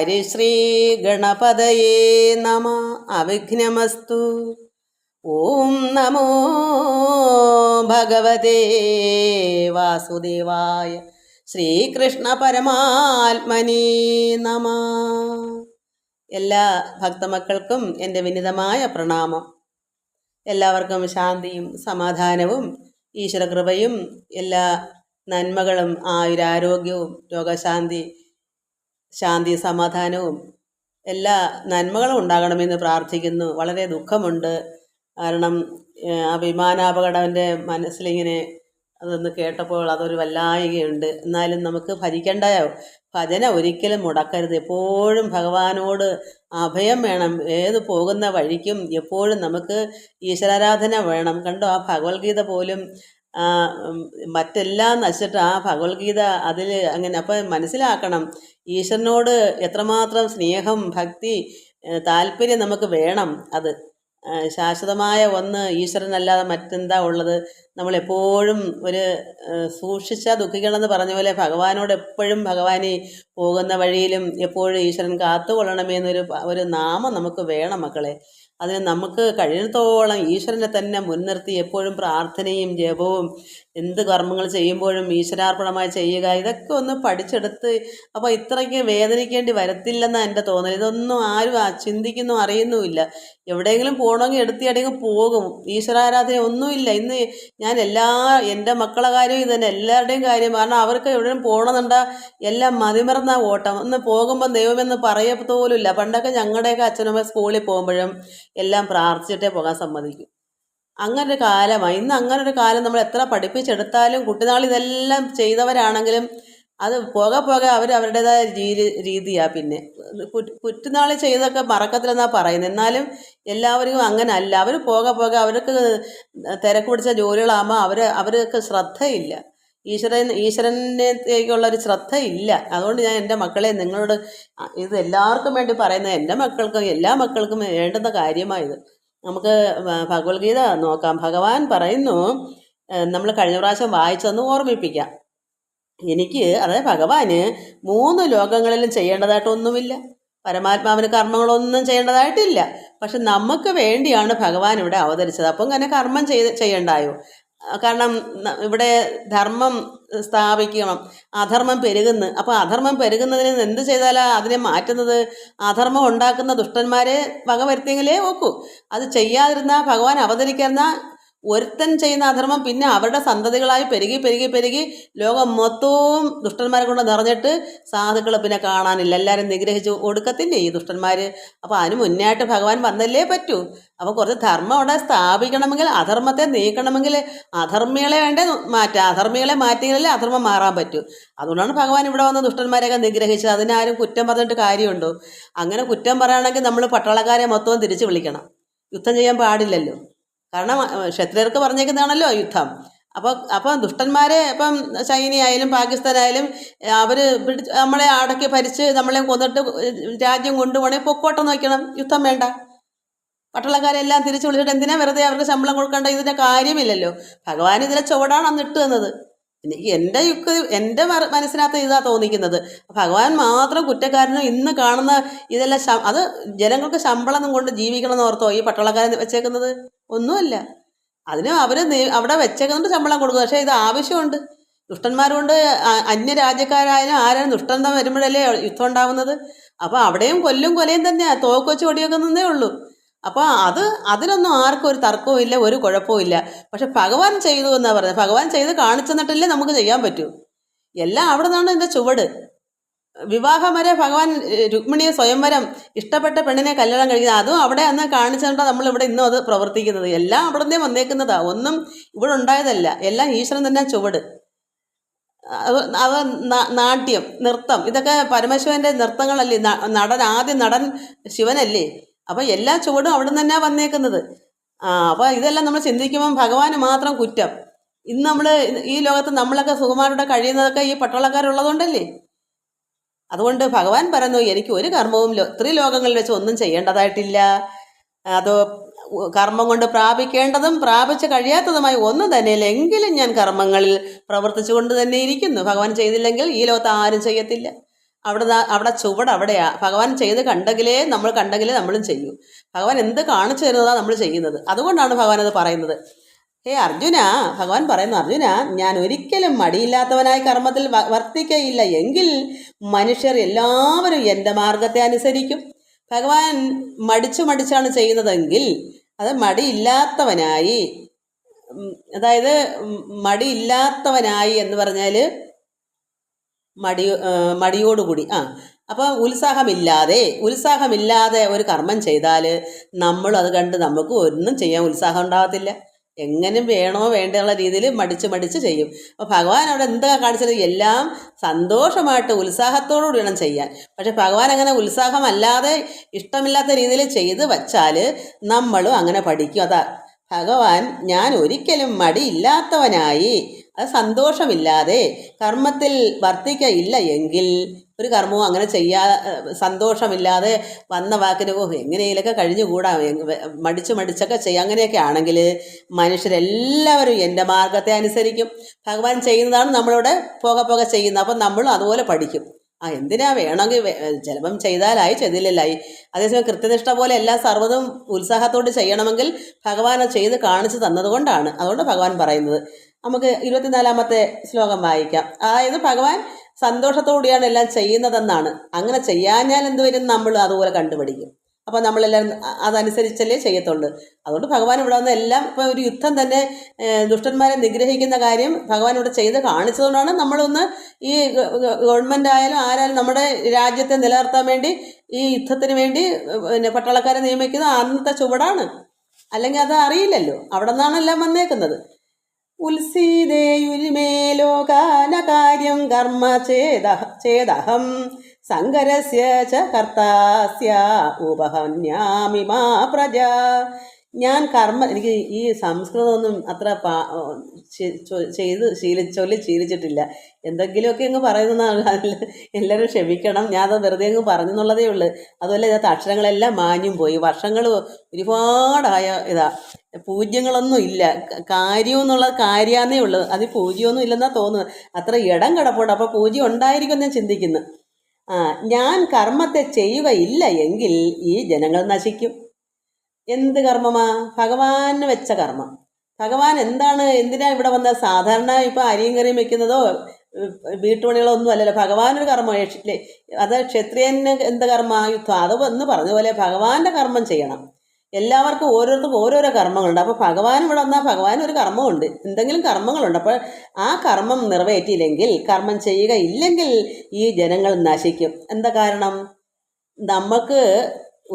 ഹരിശ്രീ ഗണപതയേ നമ. അവിഘ്നമസ്തു. ഓം നമോ ഭഗവതേ വാസുദേവായ. ശ്രീകൃഷ്ണ പരമാത്മനേ നമ. എല്ലാ ഭക്തമക്കൾക്കും എൻ്റെ വിനീതമായ പ്രണാമം. എല്ലാവർക്കും ശാന്തിയും സമാധാനവും ഈശ്വരകൃപയും എല്ലാ നന്മകളും ആയുരാരോഗ്യവും ശാന്തി സമാധാനവും എല്ലാ നന്മകളും ഉണ്ടാകണമെന്ന് പ്രാർത്ഥിക്കുന്നു. വളരെ ദുഃഖമുണ്ട്. കാരണം ആ വിമാനാപകടം എൻ്റെ മനസ്സിലിങ്ങനെ അതൊന്ന് കേട്ടപ്പോൾ അതൊരു വല്ലായികയുണ്ട്. എന്നാലും നമുക്ക് ഭജന ഒരിക്കലും മുടക്കരുത്. എപ്പോഴും ഭഗവാനോട് അഭയം വേണം. ഏത് പോകുന്ന വഴിക്കും എപ്പോഴും നമുക്ക് ഈശ്വരാരാധന വേണം. കണ്ടോ, ആ ഭഗവത്ഗീത പോലും മറ്റെല്ലാം നശിച്ചിട്ട് ആ ഭഗവത്ഗീത അതിൽ അങ്ങനെ. അപ്പം മനസ്സിലാക്കണം, ഈശ്വരനോട് എത്രമാത്രം സ്നേഹം, ഭക്തി, താല്പര്യം നമുക്ക് വേണം. അത് ശാശ്വതമായ ഒന്ന് ഈശ്വരനല്ലാതെ മറ്റെന്താ ഉള്ളത്? നമ്മളെപ്പോഴും ഒരു സൂക്ഷിച്ചാൽ ദുഃഖിക്കണമെന്ന് പറഞ്ഞ പോലെ ഭഗവാനോട് എപ്പോഴും ഭഗവാനെ പോകുന്ന വഴിയിലും എപ്പോഴും ഈശ്വരൻ കാത്തുകൊള്ളണമെന്നൊരു ഒരു നാമം നമുക്ക് വേണം മക്കളെ. അതിന് നമുക്ക് കഴിയുന്നിടത്തോളം ഈശ്വരനെ തന്നെ മുൻനിർത്തി എപ്പോഴും പ്രാർത്ഥനയും ജപവും എന്ത് കർമ്മങ്ങൾ ചെയ്യുമ്പോഴും ഈശ്വരാർപ്പണമായി ചെയ്യുക. ഇതൊക്കെ ഒന്ന് പഠിച്ചെടുത്ത് അപ്പോൾ ഇത്രയ്ക്ക് വേദനിക്കേണ്ടി വരത്തില്ലെന്നാണ് എൻ്റെ തോന്നൽ. ഇതൊന്നും ആരും ചിന്തിക്കുന്നു അറിയുന്നുമില്ല. എവിടെയെങ്കിലും പോകണമെങ്കിൽ എടുത്തിയടെങ്കിലും പോകും. ഈശ്വരാരാധന ഒന്നുമില്ല. ഇന്ന് ഞാൻ എൻ്റെ മക്കളുടെ കാര്യം ഇത് തന്നെ, എല്ലാവരുടെയും കാര്യം. കാരണം അവർക്ക് എവിടെയും പോകണമെന്നുണ്ടാ എല്ലാം മതിമറന്ന ഓട്ടം. ഒന്ന് പോകുമ്പം ദൈവമെന്ന് പറയത്തോലുമില്ല. പണ്ടൊക്കെ ഞങ്ങളുടെയൊക്കെ അച്ഛനമ്മ സ്കൂളിൽ പോകുമ്പോഴും എല്ലാം പ്രാർത്ഥിച്ചിട്ടേ പോകാൻ സമ്മതിക്കും. അങ്ങനൊരു കാലമാണ് ഇന്ന്. അങ്ങനൊരു കാലം നമ്മൾ എത്ര പഠിപ്പിച്ചെടുത്താലും കുട്ടിനാൾ ഇതെല്ലാം ചെയ്തവരാണെങ്കിലും അത് പോകെ അവരുടേതായ രീതിയാണ്. പിന്നെ കുറ്റിനാൾ ചെയ്തൊക്കെ മറക്കത്തില്ലെന്നാണ് പറയുന്നത്. എന്നാലും എല്ലാവർക്കും അങ്ങനെ അല്ല. അവർ പോകെ അവർക്ക് തിരക്ക് പിടിച്ച ജോലികളാകുമ്പോൾ അവർക്ക് ശ്രദ്ധയില്ല. ഈശ്വരനേക്കുള്ളൊരു ശ്രദ്ധയില്ല. അതുകൊണ്ട് ഞാൻ എൻ്റെ മക്കളെ നിങ്ങളോട് ഇത് എല്ലാവർക്കും വേണ്ടി പറയുന്നത്, എൻ്റെ മക്കൾക്കും എല്ലാ മക്കൾക്കും വേണ്ടുന്ന കാര്യമായത്. നമുക്ക് ഭഗവത്ഗീത നോക്കാം. ഭഗവാൻ പറയുന്നു, നമ്മൾ കഴിഞ്ഞ പ്രാവശ്യം വായിച്ചൊന്ന് ഓർമ്മിപ്പിക്കാം. അതായത് ഭഗവാന് 3 ലോകങ്ങളിലും ചെയ്യേണ്ടതായിട്ടൊന്നുമില്ല. പരമാത്മാവിന് കർമ്മങ്ങളൊന്നും ചെയ്യേണ്ടതായിട്ടില്ല. പക്ഷെ നമുക്ക് വേണ്ടിയാണ് ഭഗവാൻ ഇവിടെ അവതരിച്ചത്. അപ്പം ഇങ്ങനെ കർമ്മം ചെയ്യണ്ടായോ? കാരണം ഇവിടെ ധർമ്മം സ്ഥാപിക്കണം, അധർമ്മം പെരുകുന്നു. അപ്പോൾ അധർമ്മം പെരുകുന്നതിന് എന്ത് ചെയ്താലാണ് അതിനെ മാറ്റുന്നത്? അധർമ്മം ഉണ്ടാക്കുന്ന ദുഷ്ടന്മാരെ വകവരുത്തിയെങ്കിലേ ഒക്കൂ. അത് ചെയ്യാതിരുന്നാൽ ഭഗവാൻ അവതരിക്കുന്ന ഒരുത്തൻ ചെയ്യുന്ന അധർമ്മം പിന്നെ അവരുടെ സന്തതികളായി പെരുകി ലോകം മൊത്തവും ദുഷ്ടന്മാരെ കൊണ്ട് നിറഞ്ഞിട്ട് സാധുക്കൾ പിന്നെ കാണാനില്ല. എല്ലാവരും നിഗ്രഹിച്ച് ഒടുക്കത്തില്ലേ ഈ ദുഷ്ടന്മാർ. അപ്പോൾ അതിന് മുന്നായിട്ട് ഭഗവാൻ വന്നല്ലേ പറ്റൂ. അപ്പോൾ കുറച്ച് ധർമ്മം അവിടെ സ്ഥാപിക്കണമെങ്കിൽ, അധർമ്മത്തെ നീക്കണമെങ്കിൽ അധർമ്മികളെ വേണ്ടേ മാറ്റാം. അധർമ്മികളെ മാറ്റിയാലേ അധർമ്മം മാറാൻ പറ്റൂ. അതുകൊണ്ടാണ് ഭഗവാൻ ഇവിടെ വന്ന് ദുഷ്ടന്മാരെയൊക്കെ നിഗ്രഹിച്ചത്. അതിനാരും കുറ്റം പറഞ്ഞിട്ട് കാര്യമുണ്ടോ? അങ്ങനെ കുറ്റം പറയുകയാണെങ്കിൽ നമ്മൾ പട്ടാളക്കാരെ മൊത്തവും തിരിച്ച് വിളിക്കണം. യുദ്ധം ചെയ്യാൻ പാടില്ലല്ലോ. കാരണം ക്ഷത്രിയർക്ക് പറഞ്ഞേക്കുന്നതാണല്ലോ യുദ്ധം. അപ്പോൾ ദുഷ്ടന്മാരെ ഇപ്പം ചൈന ആയാലും പാകിസ്ഥാനായാലും അവർ നമ്മളെ അടക്കി ഭരിച്ച് നമ്മളെ കൊന്നിട്ട് രാജ്യം കൊണ്ടുപോകണമെങ്കിൽ പൊക്കോട്ടം നോക്കണം. യുദ്ധം വേണ്ട. പട്ടാളക്കാരെല്ലാം തിരിച്ച് വിളിച്ചിട്ട് എന്തിനാ വെറുതെ അവർക്ക് ശമ്പളം കൊടുക്കേണ്ട? ഇതിൻ്റെ കാര്യമില്ലല്ലോ. ഭഗവാൻ ഇതിലെ ചുവടാണ് അന്ന് ഇട്ട് തന്നത്. എൻ്റെ മനസ്സിനകത്ത് ഇതാ തോന്നിക്കുന്നത്. ഭഗവാൻ മാത്രം കുറ്റക്കാരനും ഇന്ന് കാണുന്ന ഇതെല്ലാം അത് ജനങ്ങൾക്ക് ശമ്പളം കൊണ്ട് ജീവിക്കണമെന്ന് ഓർത്തോ ഈ പട്ടാളക്കാരൻ വെച്ചേക്കുന്നത്? ഒന്നുമല്ല. അതിന് അവർ അവിടെ വെച്ചേക്കുന്നുണ്ട്, ശമ്പളം കൊടുക്കുക. പക്ഷേ ഇത് ആവശ്യമുണ്ട്. ദുഷ്ടന്മാരുകൊണ്ട് അന്യരാജ്യക്കാരായാലും ആരാലും ദുഷ്ടന്മാർ വരുമ്പോഴല്ലേ യുദ്ധം ഉണ്ടാവുന്നത്. അപ്പോൾ അവിടെയും കൊലയും തന്നെയാണ്. തോക്ക് വെച്ച് വെടിവെക്കുന്നതേ ഉള്ളൂ. അപ്പോൾ അതിനൊന്നും ആർക്കും ഒരു തർക്കവും ഇല്ല, ഒരു കുഴപ്പവും ഇല്ല. പക്ഷെ ഭഗവാൻ ചെയ്തു എന്നാണ് പറഞ്ഞത്. ഭഗവാൻ ചെയ്ത് കാണിച്ചെന്നിട്ടല്ലേ നമുക്ക് ചെയ്യാൻ പറ്റൂ. എല്ലാം അവിടെ നിന്നാണ് ഇതിൻ്റെ ചുവട്. വിവാഹം വരെ ഭഗവാൻ രുക്മിണിയെ സ്വയംവരം ഇഷ്ടപ്പെട്ട പെണ്ണിനെ കല്യാണം കഴിക്കുന്നത്, അതും അവിടെ അന്ന് കാണിച്ചിട്ടാണ് നമ്മളിവിടെ ഇന്നും അത് പ്രവർത്തിക്കുന്നത്. എല്ലാം അവിടെ നിന്നേ വന്നേക്കുന്നതാണ്. ഒന്നും ഇവിടെ ഉണ്ടായതല്ല. എല്ലാം ഈശ്വരൻ തന്നെ ചുവട്. അത് നാട്യം, നൃത്തം, ഇതൊക്കെ പരമശിവൻ്റെ നൃത്തങ്ങളല്ലേ. ആദ്യം നടൻ ശിവനല്ലേ. അപ്പോൾ എല്ലാ ചുവടും അവിടെ നിന്ന് തന്നെയാണ് വന്നേക്കുന്നത്. അപ്പോൾ ഇതെല്ലാം നമ്മൾ ചിന്തിക്കുമ്പം ഭഗവാന് മാത്രം കുറ്റം. ഇന്ന് ഈ ലോകത്ത് നമ്മളൊക്കെ സുഖമാരുടെ കഴിയുന്നതൊക്കെ ഈ പട്ടാളക്കാരുള്ളതുകൊണ്ടല്ലേ. അതുകൊണ്ട് ഭഗവാൻ പറയുന്നു, എനിക്ക് ഒരു കർമ്മവും ത്രിലോകങ്ങളിൽ വെച്ച് ഒന്നും ചെയ്യേണ്ടതായിട്ടില്ല. അതോ കർമ്മം കൊണ്ട് പ്രാപിക്കേണ്ടതും പ്രാപിച്ച് കഴിയാത്തതുമായി ഒന്നും തന്നെയില്ല. എങ്കിലും ഞാൻ കർമ്മങ്ങളിൽ പ്രവർത്തിച്ചു കൊണ്ട് തന്നെ ഇരിക്കുന്നു. ഭഗവാൻ ചെയ്തില്ലെങ്കിൽ ഈ ലോകത്ത് ആരും ചെയ്യത്തില്ല. അവിടെ ചുവട് അവിടെയാ. ഭഗവാൻ ചെയ്ത് കണ്ടെങ്കിലേ നമ്മളും ചെയ്യൂ. ഭഗവാൻ എന്ത് കാണിച്ചു തരുന്നതാണ് നമ്മൾ ചെയ്യുന്നത്. അതുകൊണ്ടാണ് ഭഗവാൻ അത് പറയുന്നത്. ഹേ അർജുന, ഭഗവാൻ പറയുന്നു, അർജുന, ഞാൻ ഒരിക്കലും മടിയില്ലാത്തവനായി കർമ്മത്തിൽ വർത്തിക്കയില്ല എങ്കിൽ മനുഷ്യർ എല്ലാവരും എൻ്റെ മാർഗത്തെ അനുസരിക്കും. ഭഗവാൻ മടിച്ചാണ് ചെയ്യുന്നതെങ്കിൽ അത് മടിയില്ലാത്തവനായി, അതായത് മടിയില്ലാത്തവനായി എന്ന് പറഞ്ഞാൽ മടിയോടുകൂടി അപ്പോൾ ഉത്സാഹമില്ലാതെ ഒരു കർമ്മം ചെയ്താൽ നമ്മൾ അത് കണ്ട് നമുക്ക് ഒന്നും ചെയ്യാൻ ഉത്സാഹം ഉണ്ടാകത്തില്ല. എങ്ങനെ വേണോ വേണ്ടുള്ള രീതിയിൽ മടിച്ച് ചെയ്യും. അപ്പോൾ ഭഗവാൻ അവിടെ എന്താ കാണിച്ചത്? എല്ലാം സന്തോഷമായിട്ട് ഉത്സാഹത്തോടുകൂടി വേണം ചെയ്യാൻ. പക്ഷെ ഭഗവാൻ അങ്ങനെ ഉത്സാഹമല്ലാതെ ഇഷ്ടമില്ലാത്ത രീതിയിൽ ചെയ്ത് വച്ചാൽ നമ്മളും അങ്ങനെ പഠിക്കും. അതാ ഭഗവാൻ, ഞാൻ ഒരിക്കലും മടിയില്ലാത്തവനായി, അത് സന്തോഷമില്ലാതെ കർമ്മത്തിൽ വർത്തിക്കയില്ല എങ്കിൽ, ഒരു കർമ്മവും അങ്ങനെ സന്തോഷമില്ലാതെ വന്ന വാക്കിന് എങ്ങനെയൊക്കെ കഴിഞ്ഞുകൂടാ, മടിച്ചൊക്കെ ചെയ്യുക, അങ്ങനെയൊക്കെ ആണെങ്കിൽ മനുഷ്യരെല്ലാവരും എൻ്റെ മാർഗത്തെ അനുസരിക്കും. ഭഗവാൻ ചെയ്യുന്നതാണ് നമ്മളിവിടെ പോകെ ചെയ്യുന്നത്. അപ്പം നമ്മളും അതുപോലെ പഠിക്കും. എന്തിനാ വേണമെങ്കിൽ ചിലപ്പം ചെയ്താലായി, ചെയ്തില്ലല്ലായി. അതേസമയം കൃത്യനിഷ്ഠ പോലെ എല്ലാം സർവ്വതും ഉത്സാഹത്തോട് ചെയ്യണമെങ്കിൽ ഭഗവാൻ അത് ചെയ്ത് കാണിച്ചു തന്നതുകൊണ്ടാണ്. അതുകൊണ്ട് ഭഗവാൻ പറയുന്നത്. നമുക്ക് 24-ാമത്തെ ശ്ലോകം വായിക്കാം. അതായത് ഭഗവാൻ സന്തോഷത്തോടെയാണ് എല്ലാം ചെയ്യുന്നതെന്നാണ്. അങ്ങനെ ചെയ്യാഞ്ഞാൽ എന്തുവരും? നമ്മൾ അതുപോലെ കണ്ടുപിടിക്കും. അപ്പോൾ നമ്മളെല്ലാം അതനുസരിച്ചല്ലേ ചെയ്യത്തുള്ളൂ. അതുകൊണ്ട് ഭഗവാൻ ഇവിടെ വന്ന് എല്ലാം, ഇപ്പോൾ ഒരു യുദ്ധം തന്നെ ദുഷ്ടന്മാരെ നിഗ്രഹിക്കുന്ന കാര്യം ഭഗവാൻ ഇവിടെ ചെയ്ത് കാണിച്ചതുകൊണ്ടാണ് നമ്മളൊന്ന് ഈ ഗവൺമെൻറ് ആയാലും ആരായാലും നമ്മുടെ രാജ്യത്തെ നിലനിർത്താൻ വേണ്ടി ഈ യുദ്ധത്തിന് വേണ്ടി പട്ടാളക്കാരെ നിയമിക്കുന്ന അന്നത്തെ ചുവടാണ്. അല്ലെങ്കിൽ അത് അറിയില്ലല്ലോ. അവിടെ നിന്നാണ് എല്ലാം വന്നേക്കുന്നത്. ഉത്സീദേയുരിമേലോകാന കാര്യം കർമ്മ ചേദഹം സങ്കരസ്യ ച കർത്താസ്യ ഉപഹന്യാമി മാ പ്രജ. ഞാൻ എനിക്ക് ഈ സംസ്കൃതമൊന്നും അത്ര ചൊല്ലി ശീലിച്ചിട്ടില്ല. എന്തെങ്കിലുമൊക്കെ അങ്ങ് പറയുന്നതാണ്. അതിൽ എല്ലാവരും ക്ഷമിക്കണം, ഞാനത് വെറുതെ അങ്ങ് പറഞ്ഞു എന്നുള്ളതേ ഉള്ളൂ. അതുപോലെ ഇതിനകത്ത് അക്ഷരങ്ങളെല്ലാം മാഞ്ഞും പോയി. വർഷങ്ങൾ ഒരുപാടായ പൂജ്യങ്ങളൊന്നും ഇല്ല. കാര്യം എന്നുള്ളത് കാര്യാന്നേ ഉള്ളൂ. അത് പൂജ്യമൊന്നും ഇല്ലെന്നാണ് തോന്നുന്നത്. അത്ര ഇടം കിടപ്പുണ്ട്. അപ്പോൾ പൂജ്യം ഉണ്ടായിരിക്കും ഞാൻ ചിന്തിക്കുന്നു. ഞാൻ കർമ്മത്തെ ചെയ്യുകയില്ല എങ്കിൽ ഈ ജനങ്ങൾ നശിക്കും. എന്ത് കർമ്മമാ? ഭഗവാന് വെച്ച കർമ്മം. ഭഗവാൻ എന്തിനാ ഇവിടെ വന്ന? സാധാരണ ഇപ്പം അരിയും കറിയും വെക്കുന്നതോ വീട്ടുപണികളോ ഒന്നും അല്ലല്ലോ. ഭഗവാനൊരു കർമ്മം. അത് ക്ഷത്രിയന് എന്ത് കർമ്മ? യുദ്ധം. അത് എന്ന് പറഞ്ഞ പോലെ ഭഗവാന്റെ കർമ്മം ചെയ്യണം. എല്ലാവർക്കും ഓരോരുത്തർക്കും ഓരോരോ കർമ്മങ്ങളുണ്ട്. അപ്പോൾ ഭഗവാൻ ഇവിടെ വന്നാൽ ഭഗവാൻ ഒരു കർമ്മമുണ്ട്, എന്തെങ്കിലും കർമ്മങ്ങളുണ്ട്. അപ്പോൾ ആ കർമ്മം നിറവേറ്റിയില്ലെങ്കിൽ, കർമ്മം ചെയ്യുകയില്ലെങ്കിൽ ഈ ജനങ്ങൾ നശിക്കും. എന്താ കാരണം? നമുക്ക്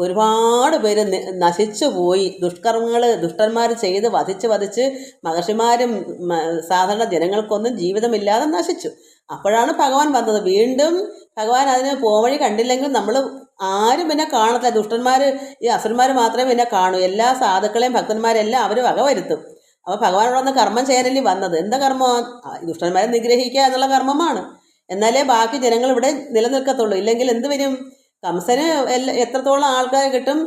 ഒരുപാട് പേര് നശിച്ചു പോയി. ദുഷ്ടന്മാർ ചെയ്ത് വധിച്ച് മഹർഷിമാരും സാധാരണ ജനങ്ങൾക്കൊന്നും ജീവിതമില്ലാതെ നശിച്ചു. അപ്പോഴാണ് ഭഗവാൻ വന്നത്. വീണ്ടും ഭഗവാൻ അതിന് പോവഴി കണ്ടില്ലെങ്കിൽ നമ്മൾ ആരും പിന്നെ കാണത്തില്ല. ദുഷ്ടന്മാർ, ഈ അസുരന്മാർ മാത്രമേ പിന്നെ കാണൂ. എല്ലാ സാധുക്കളെയും ഭക്തന്മാരെല്ലാം അവർ വകവരുത്തും. അപ്പോൾ ഭഗവാൻ വന്ന് കർമ്മം ചെയ്യാനല്ലേ വന്നത്. എന്താ കർമ്മം? ദുഷ്ടന്മാരെ നിഗ്രഹിക്കുക എന്നുള്ള കർമ്മമാണ്. എന്നാലേ ബാക്കി ജനങ്ങൾ ഇവിടെ നിലനിൽക്കത്തുള്ളൂ. ഇല്ലെങ്കിൽ എന്ത് വരും? കംസന് എത്രത്തോളം ആൾക്കാരെ കിട്ടും?